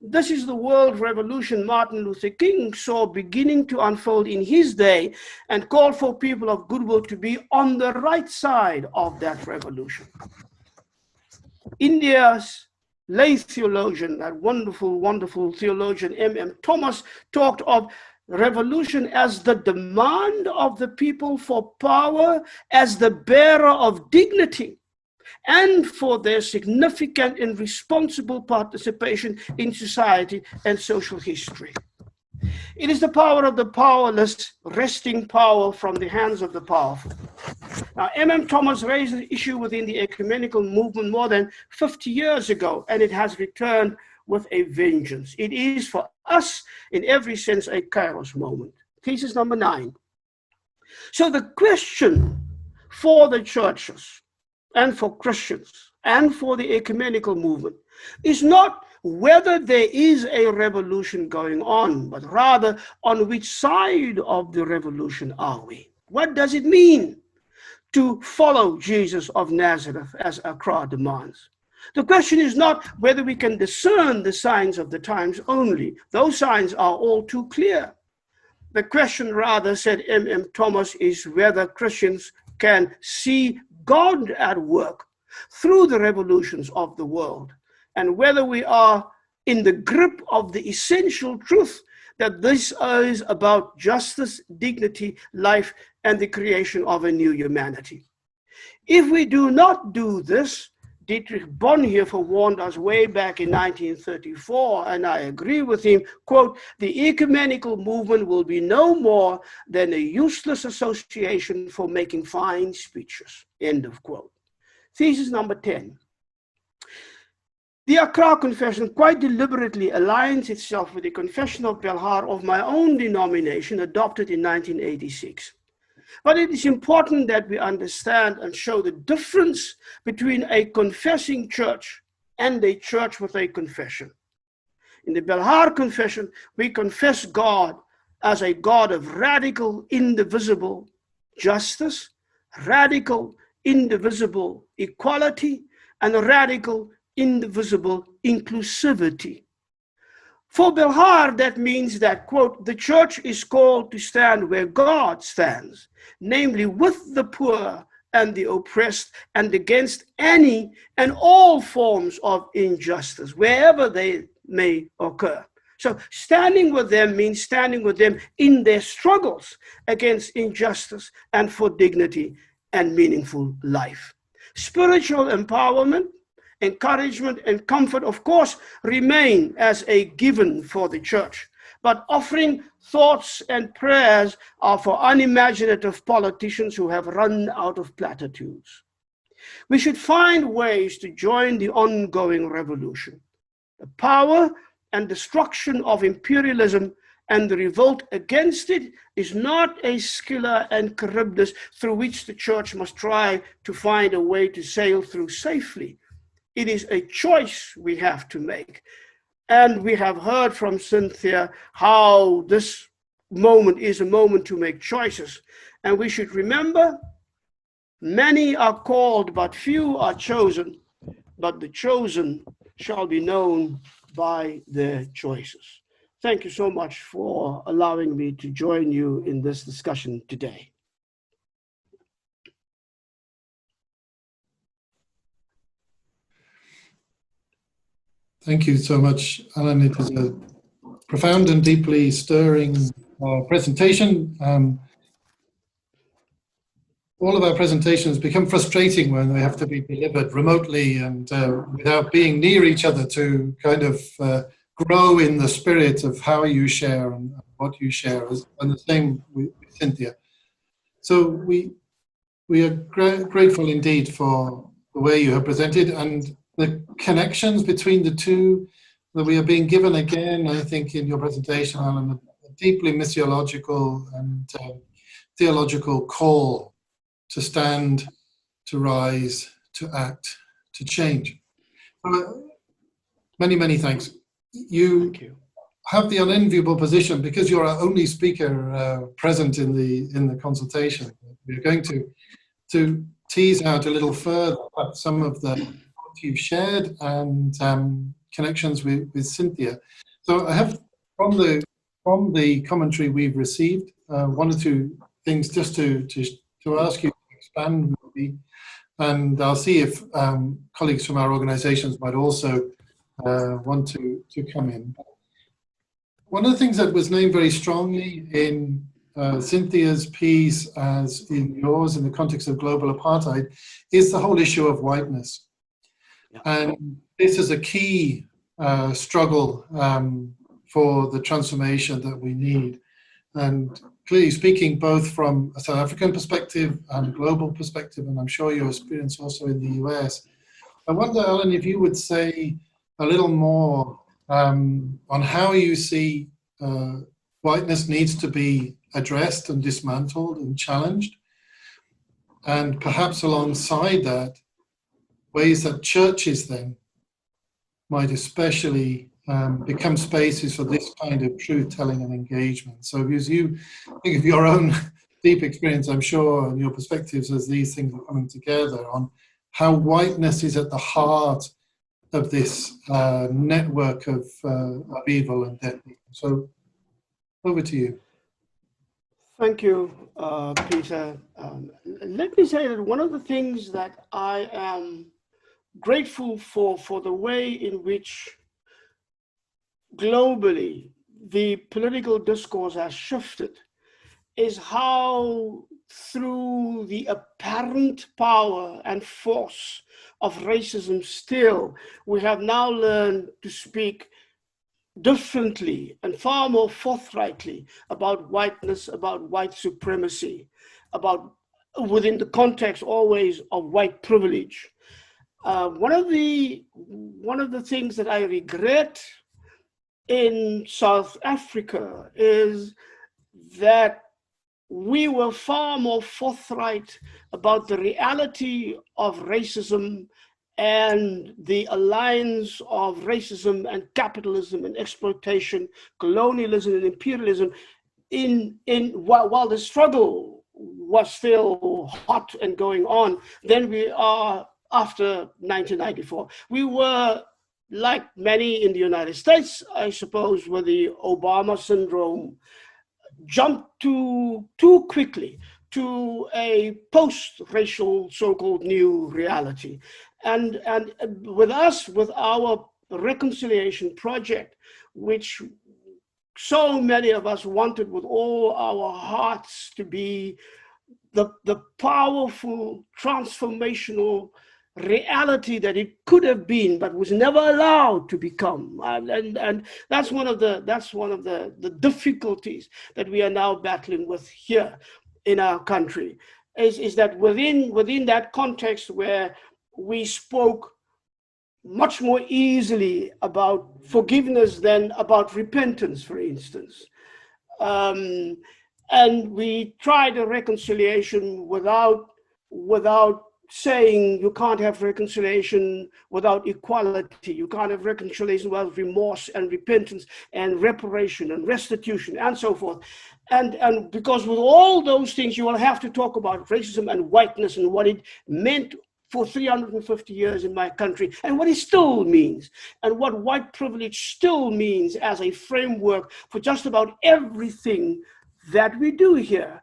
This is the world revolution Martin Luther King saw beginning to unfold in his day and called for people of goodwill to be on the right side of that revolution. India's lay theologian, that wonderful, wonderful theologian, M.M. Thomas, talked of revolution as the demand of the people for power as the bearer of dignity and for their significant and responsible participation in society and social history. It is the power of the powerless wresting power from the hands of the powerful. Now, M.M. Thomas raised the issue within the ecumenical movement more than 50 years ago, and it has returned with a vengeance. It is for us, in every sense, a kairos moment. Thesis number 9. So the question for the churches and for Christians and for the ecumenical movement is not whether there is a revolution going on, but rather on which side of the revolution are we? What does it mean to follow Jesus of Nazareth as Accra demands? The question is not whether we can discern the signs of the times only. Those signs are all too clear. The question rather, said M.M. Thomas, is whether Christians can see God at work through the revolutions of the world, and whether we are in the grip of the essential truth that this is about justice, dignity, life, and the creation of a new humanity. If we do not do this, Dietrich Bonhoeffer warned us way back in 1934, and I agree with him, quote, the ecumenical movement will be no more than a useless association for making fine speeches, end of quote. Thesis number 10. The Accra Confession quite deliberately aligns itself with the Confession of Belhar of my own denomination, adopted in 1986. But it is important that we understand and show the difference between a confessing church and a church with a confession. In the Belhar Confession, we confess God as a God of radical, indivisible justice, radical, indivisible equality, and radical, indivisible inclusivity. For Belhar, that means that, quote, the church is called to stand where God stands, namely with the poor and the oppressed and against any and all forms of injustice, wherever they may occur. So standing with them means standing with them in their struggles against injustice and for dignity and meaningful life. Spiritual empowerment, encouragement, and comfort, of course, remain as a given for the church. But offering thoughts and prayers are for unimaginative politicians who have run out of platitudes. We should find ways to join the ongoing revolution. The power and destruction of imperialism and the revolt against it is not a Scylla and Charybdis through which the church must try to find a way to sail through safely. It is a choice we have to make. And we have heard from Cynthia how this moment is a moment to make choices. And we should remember, many are called, but few are chosen, but the chosen shall be known by their choices. Thank you so much for allowing me to join you in this discussion today. Thank you so much, Allan. It is a profound and deeply stirring presentation. All of our presentations become frustrating when they have to be delivered remotely and without being near each other to kind of grow in the spirit of how you share and what you share, and the same with Cynthia. So we are grateful indeed for the way you have presented and the connections between the two that we are being given again, I think, in your presentation, Allan, a deeply missiological and theological call to stand, to rise, to act, to change. Many, many thanks. Thank you. Have the unenviable position, because you're our only speaker present in the consultation. We're going to tease out a little further some of the what you've shared and connections with Cynthia. So I have from the commentary we've received one or two things just to ask you to expand maybe, and I'll see if colleagues from our organizations might also want to come in. One of the things that was named very strongly in Cynthia's piece, as in yours in the context of global apartheid, is the whole issue of whiteness. Yeah. And this is a key struggle for the transformation that we need. And clearly speaking, both from a South African perspective and a global perspective, and I'm sure your experience also in the US, I wonder, Allan, if you would say a little more on how you see whiteness needs to be addressed and dismantled and challenged, and perhaps alongside that, ways that churches then might especially become spaces for this kind of truth-telling and engagement. So as you think of your own deep experience, I'm sure, and your perspectives as these things are coming together on how whiteness is at the heart of this network of evil and death. So over to you. Thank you, Peter. Let me say that one of the things that I am grateful for the way in which globally the political discourse has shifted is how, through the apparent power and force of racism still, we have now learned to speak differently and far more forthrightly about whiteness, about white supremacy, about within the context always of white privilege. One of the things that I regret in South Africa is that we were far more forthright about the reality of racism and the alliance of racism and capitalism and exploitation, colonialism and imperialism while the struggle was still hot and going on than we are after 1994. We were, like many in the United States, I suppose, with the Obama syndrome, jumped too quickly to a post-racial so-called new reality. And with us, with our reconciliation project, which so many of us wanted with all our hearts to be the powerful, transformational reality that it could have been, but was never allowed to become. And that's one of the difficulties that we are now battling with here in our country. is that within that context where we spoke much more easily about forgiveness than about repentance, for instance. And we tried a reconciliation without saying you can't have reconciliation without equality. You can't have reconciliation without remorse and repentance and reparation and restitution and so forth. And because with all those things, you will have to talk about racism and whiteness and what it meant for 350 years in my country, and what it still means, and what white privilege still means as a framework for just about everything that we do here.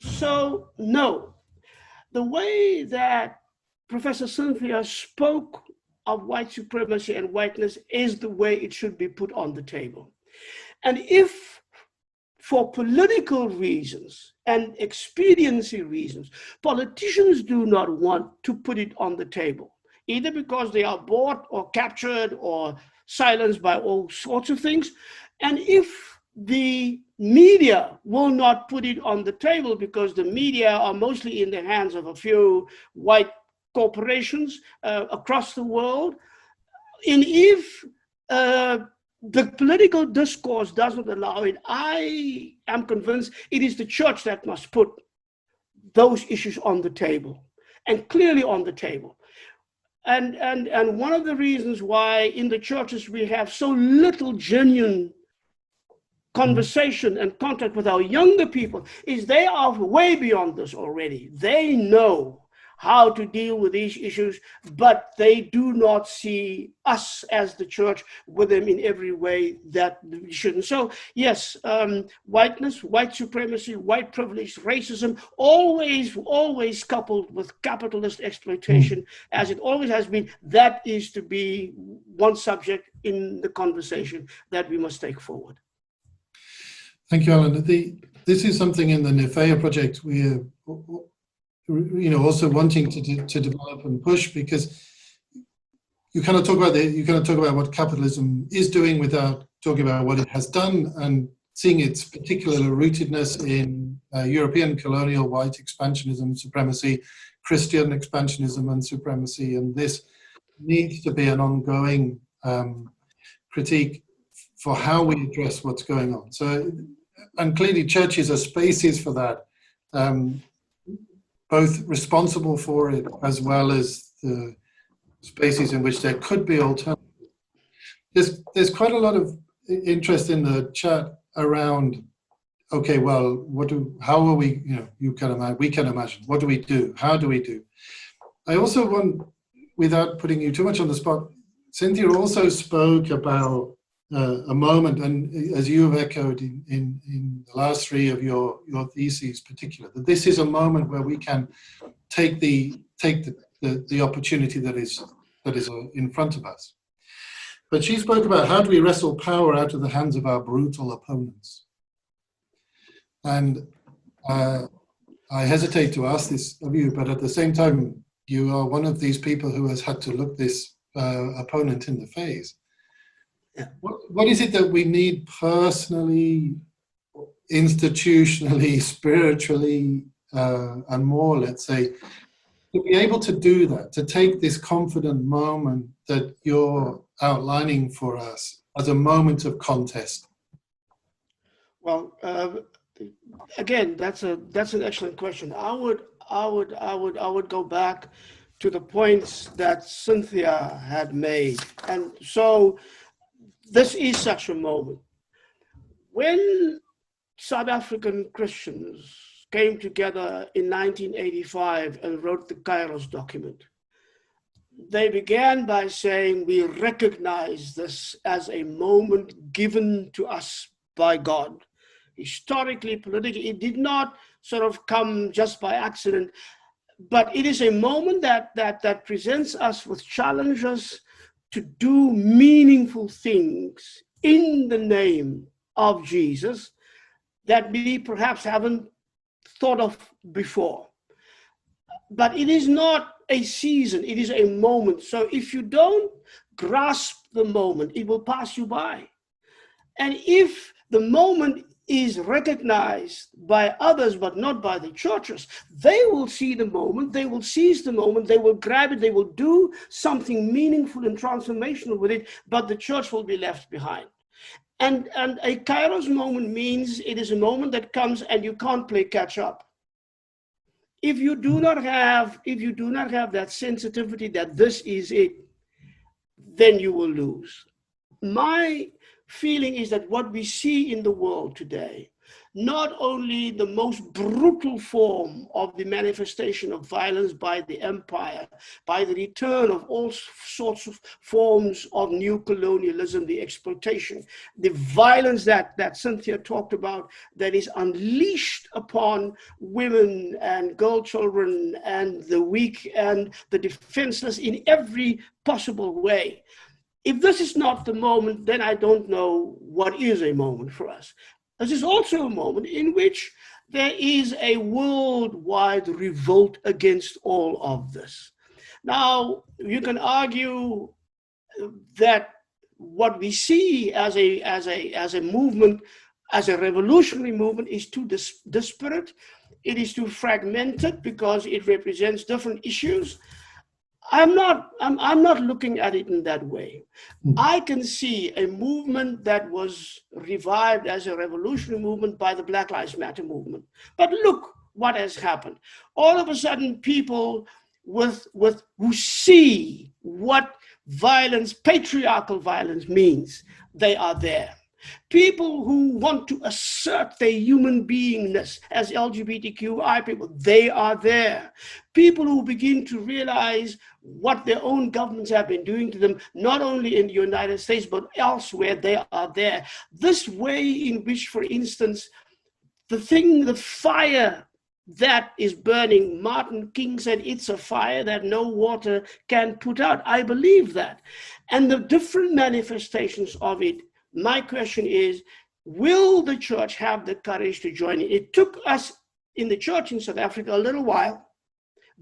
So, no, the way that Professor Cynthia spoke of white supremacy and whiteness is the way it should be put on the table. And if for political reasons and expediency reasons, politicians do not want to put it on the table, either because they are bought or captured or silenced by all sorts of things, and if the media will not put it on the table because the media are mostly in the hands of a few white corporations across the world, and if the political discourse doesn't allow it, I am convinced it is the church that must put those issues on the table, and clearly on the table. And one of the reasons why in the churches we have so little genuine conversation and contact with our younger people is they are way beyond this already. They know how to deal with these issues, but they do not see us as the church with them in every way that we shouldn't. So yes, whiteness, white supremacy, white privilege, racism, always coupled with capitalist exploitation, as it always has been. That is to be one subject in the conversation that we must take forward. Thank you, Allan. This is something in the NEFEA project we're also wanting to develop and push, because you cannot talk about what capitalism is doing without talking about what it has done and seeing its particular rootedness in European colonial white expansionism, supremacy, Christian expansionism and supremacy, and this needs to be an ongoing critique for how we address what's going on. So, and clearly churches are spaces for that, both responsible for it as well as the spaces in which there could be alternatives. There's quite a lot of interest in the chat around, okay, well, how are we, we can imagine, what do we do? How do we do? I also want, without putting you too much on the spot, Cynthia also spoke about a moment, and as you have echoed in the last three of your theses particular, that this is a moment where we can take the opportunity that is in front of us. But she spoke about how do we wrestle power out of the hands of our brutal opponents. And I hesitate to ask this of you, but at the same time, you are one of these people who has had to look this opponent in the face. Yeah. What is it that we need personally, institutionally, spiritually, and more, let's say, to be able to do that, to take this confident moment that you're outlining for us as a moment of contest? Well, again, that's an excellent question. I would go back to the points that Cynthia had made, and so this is such a moment. When South African Christians came together in 1985 and wrote the Kairos document, they began by saying, we recognize this as a moment given to us by God. Historically, politically, it did not sort of come just by accident, but it is a moment that presents us with challenges to do meaningful things in the name of Jesus that we perhaps haven't thought of before. But it is not a season, it is a moment. So if you don't grasp the moment, it will pass you by. And if the moment is recognized by others, but not by the churches, they will see the moment, they will seize the moment, they will grab it, they will do something meaningful and transformational with it, but the church will be left behind. And a Kairos moment means it is a moment that comes and you can't play catch up. If you do not have that sensitivity that this is it, then you will lose. My feeling is that what we see in the world today, not only the most brutal form of the manifestation of violence by the empire, by the return of all sorts of forms of new colonialism, the exploitation, the violence that Cynthia talked about that is unleashed upon women and girl children and the weak and the defenseless in every possible way. If this is not the moment, then I don't know what is a moment for us. This is also a moment in which there is a worldwide revolt against all of this. Now, you can argue that what we see as a movement, as a revolutionary movement, is too disparate. It is too fragmented because it represents different issues. I'm not looking at it in that way. I can see a movement that was revived as a revolutionary movement by the Black Lives Matter movement. But look what has happened. All of a sudden, people who see what violence, patriarchal violence means, they are there. People who want to assert their human beingness as LGBTQI people, they are there. People who begin to realize what their own governments have been doing to them, not only in the United States, but elsewhere, they are there. This way in which, for instance, the fire that is burning, Martin King said, it's a fire that no water can put out. I believe that. And the different manifestations of it, my question is, will the church have the courage to join it? It took us in the church in South Africa a little while,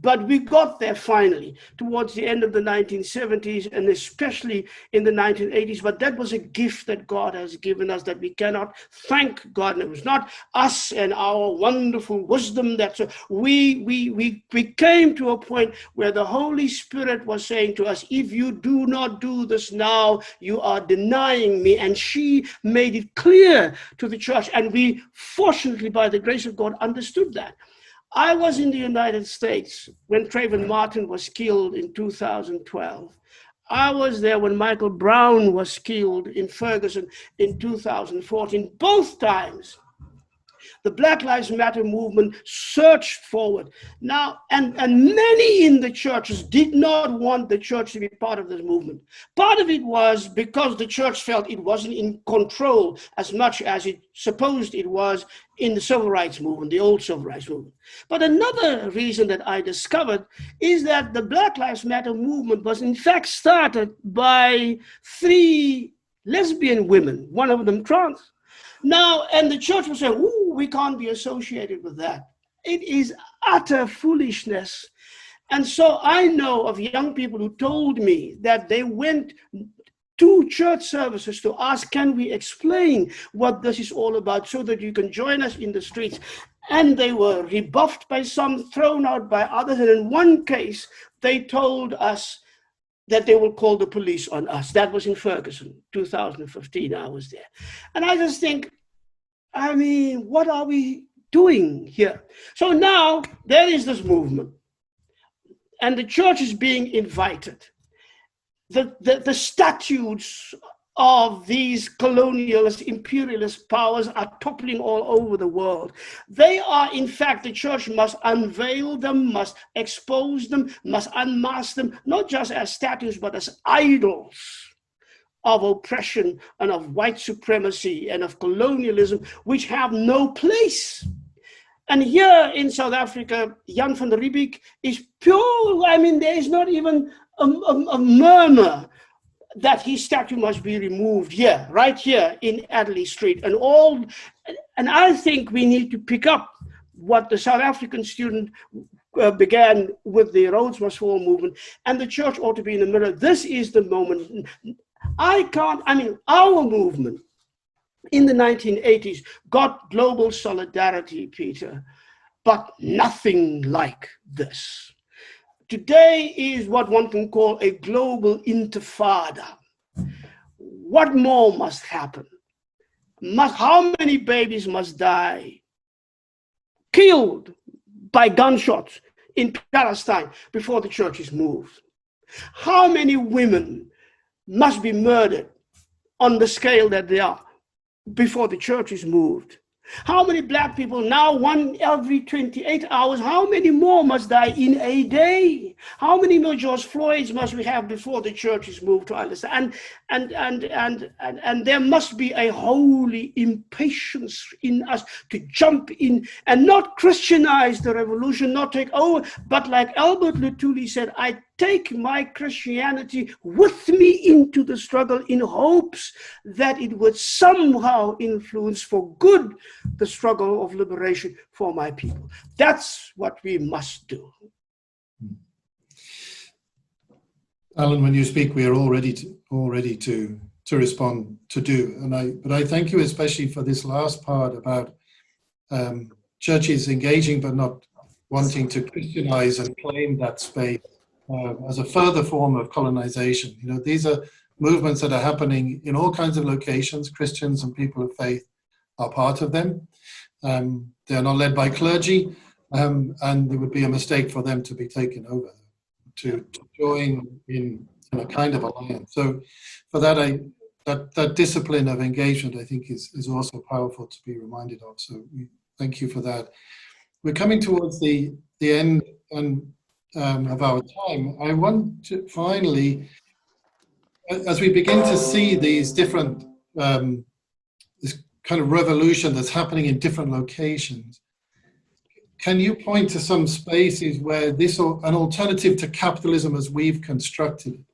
but we got there finally towards the end of the 1970s and especially in the 1980s. But that was a gift that God has given us that we cannot thank God. And it was not us and our wonderful wisdom that we came to a point where the Holy Spirit was saying to us, if you do not do this now, you are denying me. And she made it clear to the church. And we, fortunately, by the grace of God, understood that. I was in the United States when Trayvon Martin was killed in 2012. I was there when Michael Brown was killed in Ferguson in 2014. Both times, the Black Lives Matter movement surged forward. Now, and many in the churches did not want the church to be part of this movement. Part of it was because the church felt it wasn't in control as much as it supposed it was in the civil rights movement, the old civil rights movement. But another reason that I discovered is that the Black Lives Matter movement was in fact started by 3 lesbian women, one of them trans. Now, and the church was saying, ooh, we can't be associated with that. It is utter foolishness. And so I know of young people who told me that they went to church services to ask, can we explain what this is all about so that you can join us in the streets? And they were rebuffed by some, thrown out by others. And in one case, they told us that they will call the police on us. That was in Ferguson, 2015, I was there. And I just think, I mean, what are we doing here? So now there is this movement and the church is being invited. The statutes of these colonialist, imperialist powers are toppling all over the world. They are, in fact, the church must unveil them, must expose them, must unmask them, not just as statues, but as idols of oppression and of white supremacy and of colonialism, which have no place. And here in South Africa, Jan van Riebeeck is pure, I mean, there is not even a murmur that his statue must be removed here, right here in Adderley Street. And I think we need to pick up what the South African student began with the Rhodes Must Fall movement, and the church ought to be in the middle. This is the moment. Our movement in the 1980s got global solidarity, Peter, but nothing like this. Today is what one can call a global intifada. What more must happen? How many babies must die, killed by gunshots in Palestine before the church is moved? How many women must be murdered on the scale that they are before the church is moved? How many black people now, one every 28 hours, how many more must die in a day? How many more George Floyds must we have before the church is moved to understand? And there must be a holy impatience in us to jump in and not Christianize the revolution, not take over, but like Albert Lutuli said, I take my Christianity with me into the struggle in hopes that it would somehow influence for good the struggle of liberation for my people. That's what we must do. Allan, when you speak, we are all ready to respond to do. But I thank you especially for this last part about churches engaging but not wanting to Christianize and claim that space as a further form of colonization. You know, these are movements that are happening in all kinds of locations. Christians and people of faith are part of them. They're not led by clergy, and it would be a mistake for them to be taken over, to join in a kind of alliance. So for that, that discipline of engagement, I think, is also powerful to be reminded of. So we thank you for that. We're coming towards the end of our time. I want to finally, as we begin to see these different, this kind of revolution that's happening in different locations, can you point to some spaces where an alternative to capitalism as we've constructed it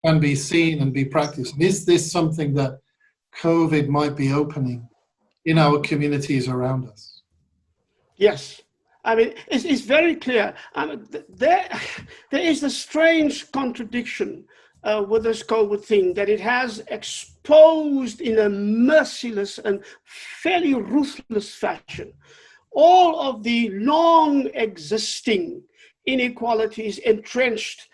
can be seen and be practiced? And is this something that COVID might be opening in our communities around us? Yes. I mean, it's very clear. There is a strange contradiction with this COVID thing, that it has exposed in a merciless and fairly ruthless fashion all of the long existing inequalities entrenched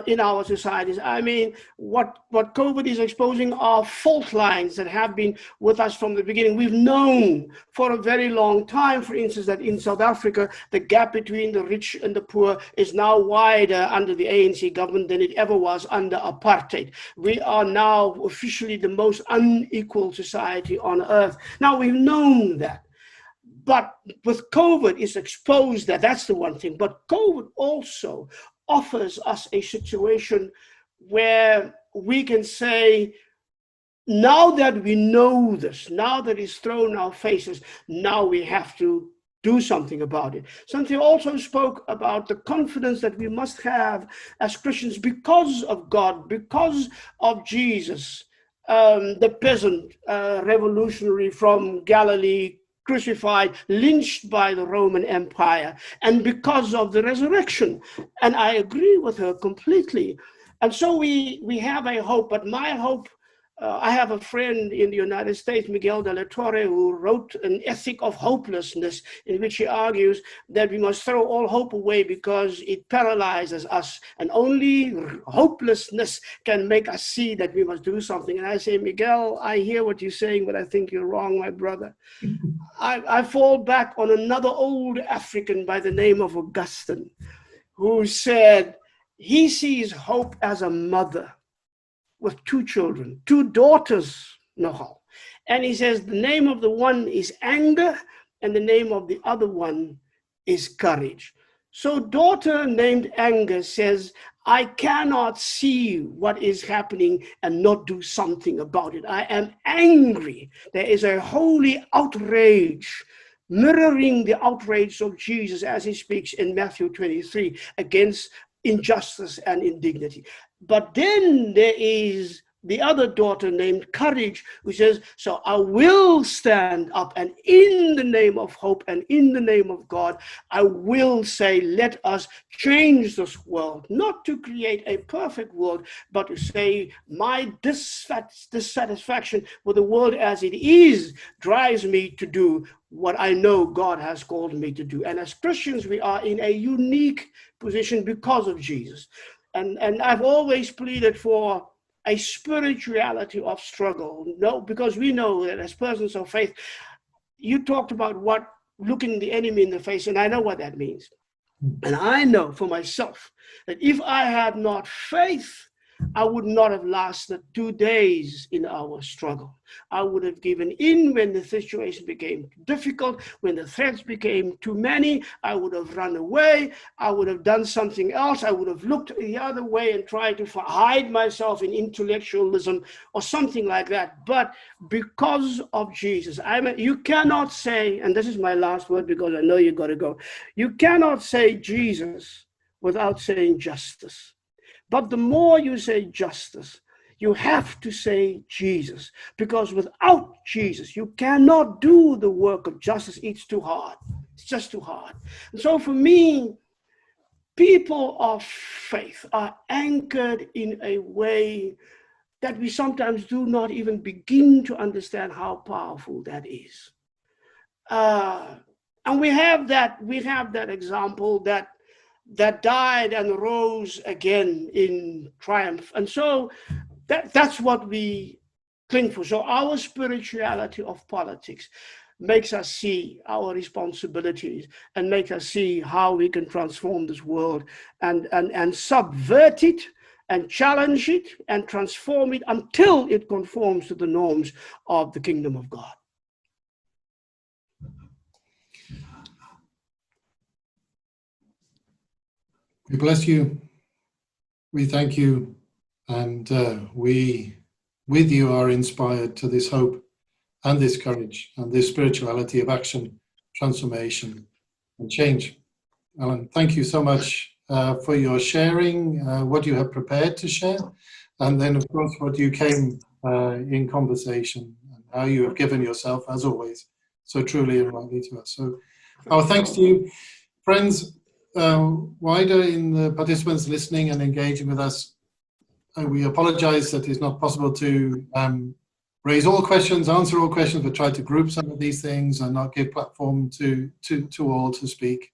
in our societies. I mean, what COVID is exposing are fault lines that have been with us from the beginning. We've known for a very long time, for instance, that in South Africa, the gap between the rich and the poor is now wider under the ANC government than it ever was under apartheid. We are now officially the most unequal society on earth. Now, we've known that. But with COVID, it's exposed that. That's the one thing. But COVID also offers us a situation where we can say, now that we know this, now that it's thrown in our faces, now we have to do something about it. Cynthia also spoke about the confidence that we must have as Christians because of God, because of Jesus, the peasant revolutionary from Galilee, crucified, lynched by the Roman Empire, and because of the resurrection. And I agree with her completely. And so we have a hope, but my hope, I have a friend in the United States, Miguel de la Torre, who wrote an Ethic of Hopelessness, in which he argues that we must throw all hope away because it paralyzes us, and only hopelessness can make us see that we must do something. And I say, Miguel, I hear what you're saying, but I think you're wrong, my brother. I fall back on another old African by the name of Augustine, who said he sees hope as a mother with two children, two daughters, nogal. And he says the name of the one is anger and the name of the other one is courage. So daughter named Anger says, I cannot see what is happening and not do something about it. I am angry. There is a holy outrage mirroring the outrage of Jesus as he speaks in Matthew 23 against injustice and indignity. But then there is the other daughter named Courage, who says, so I will stand up, and in the name of hope and in the name of God, I will say, let us change this world, not to create a perfect world, but to say my dissatisfaction with the world as it is drives me to do what I know God has called me to do. And as Christians, we are in a unique position because of Jesus. And I've always pleaded for a spirituality of struggle. No, because we know that as persons of faith, you talked about what looking the enemy in the face, and I know what that means. And I know for myself that if I had not faith, I would not have lasted 2 days in our struggle. I would have given in when the situation became difficult, when the threats became too many. I would have run away. I would have done something else. I would have looked the other way and tried to hide myself in intellectualism or something like that. But because of Jesus, you cannot say, and this is my last word because I know you got to go, you cannot say Jesus without saying justice. But the more you say justice, you have to say Jesus, because without Jesus, you cannot do the work of justice. It's too hard. It's just too hard. And so for me, people of faith are anchored in a way that we sometimes do not even begin to understand how powerful that is. And we have that example that died and rose again in triumph. And so that's what we cling for. So our spirituality of politics makes us see our responsibilities and make us see how we can transform this world and subvert it and challenge it and transform it until it conforms to the norms of the kingdom of God. We bless you. We thank you. And we, with you, are inspired to this hope and this courage and this spirituality of action, transformation, and change. Allan, thank you so much for your sharing, what you have prepared to share, and then, of course, what you came in conversation, and how you have given yourself, as always, so truly and rightly to us. So our thanks to you. Friends, wider in the participants listening and engaging with us, we apologize that it's not possible to raise all questions, answer all questions, but try to group some of these things and not give platform to all to speak.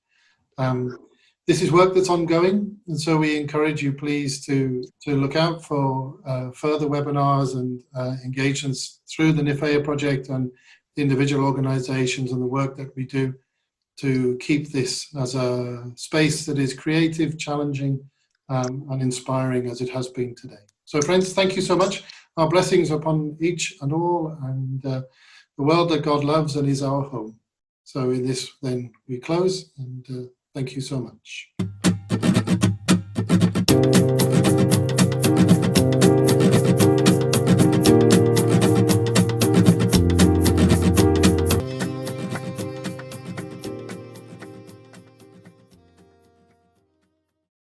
This is work that's ongoing, and so we encourage you please to look out for further webinars and engagements through the NIFEA project and the individual organizations and the work that we do to keep this as a space that is creative, challenging, and inspiring as it has been today. So friends, thank you so much. Our blessings upon each and all, and the world that God loves and is our home. So in this, then, we close, and thank you so much.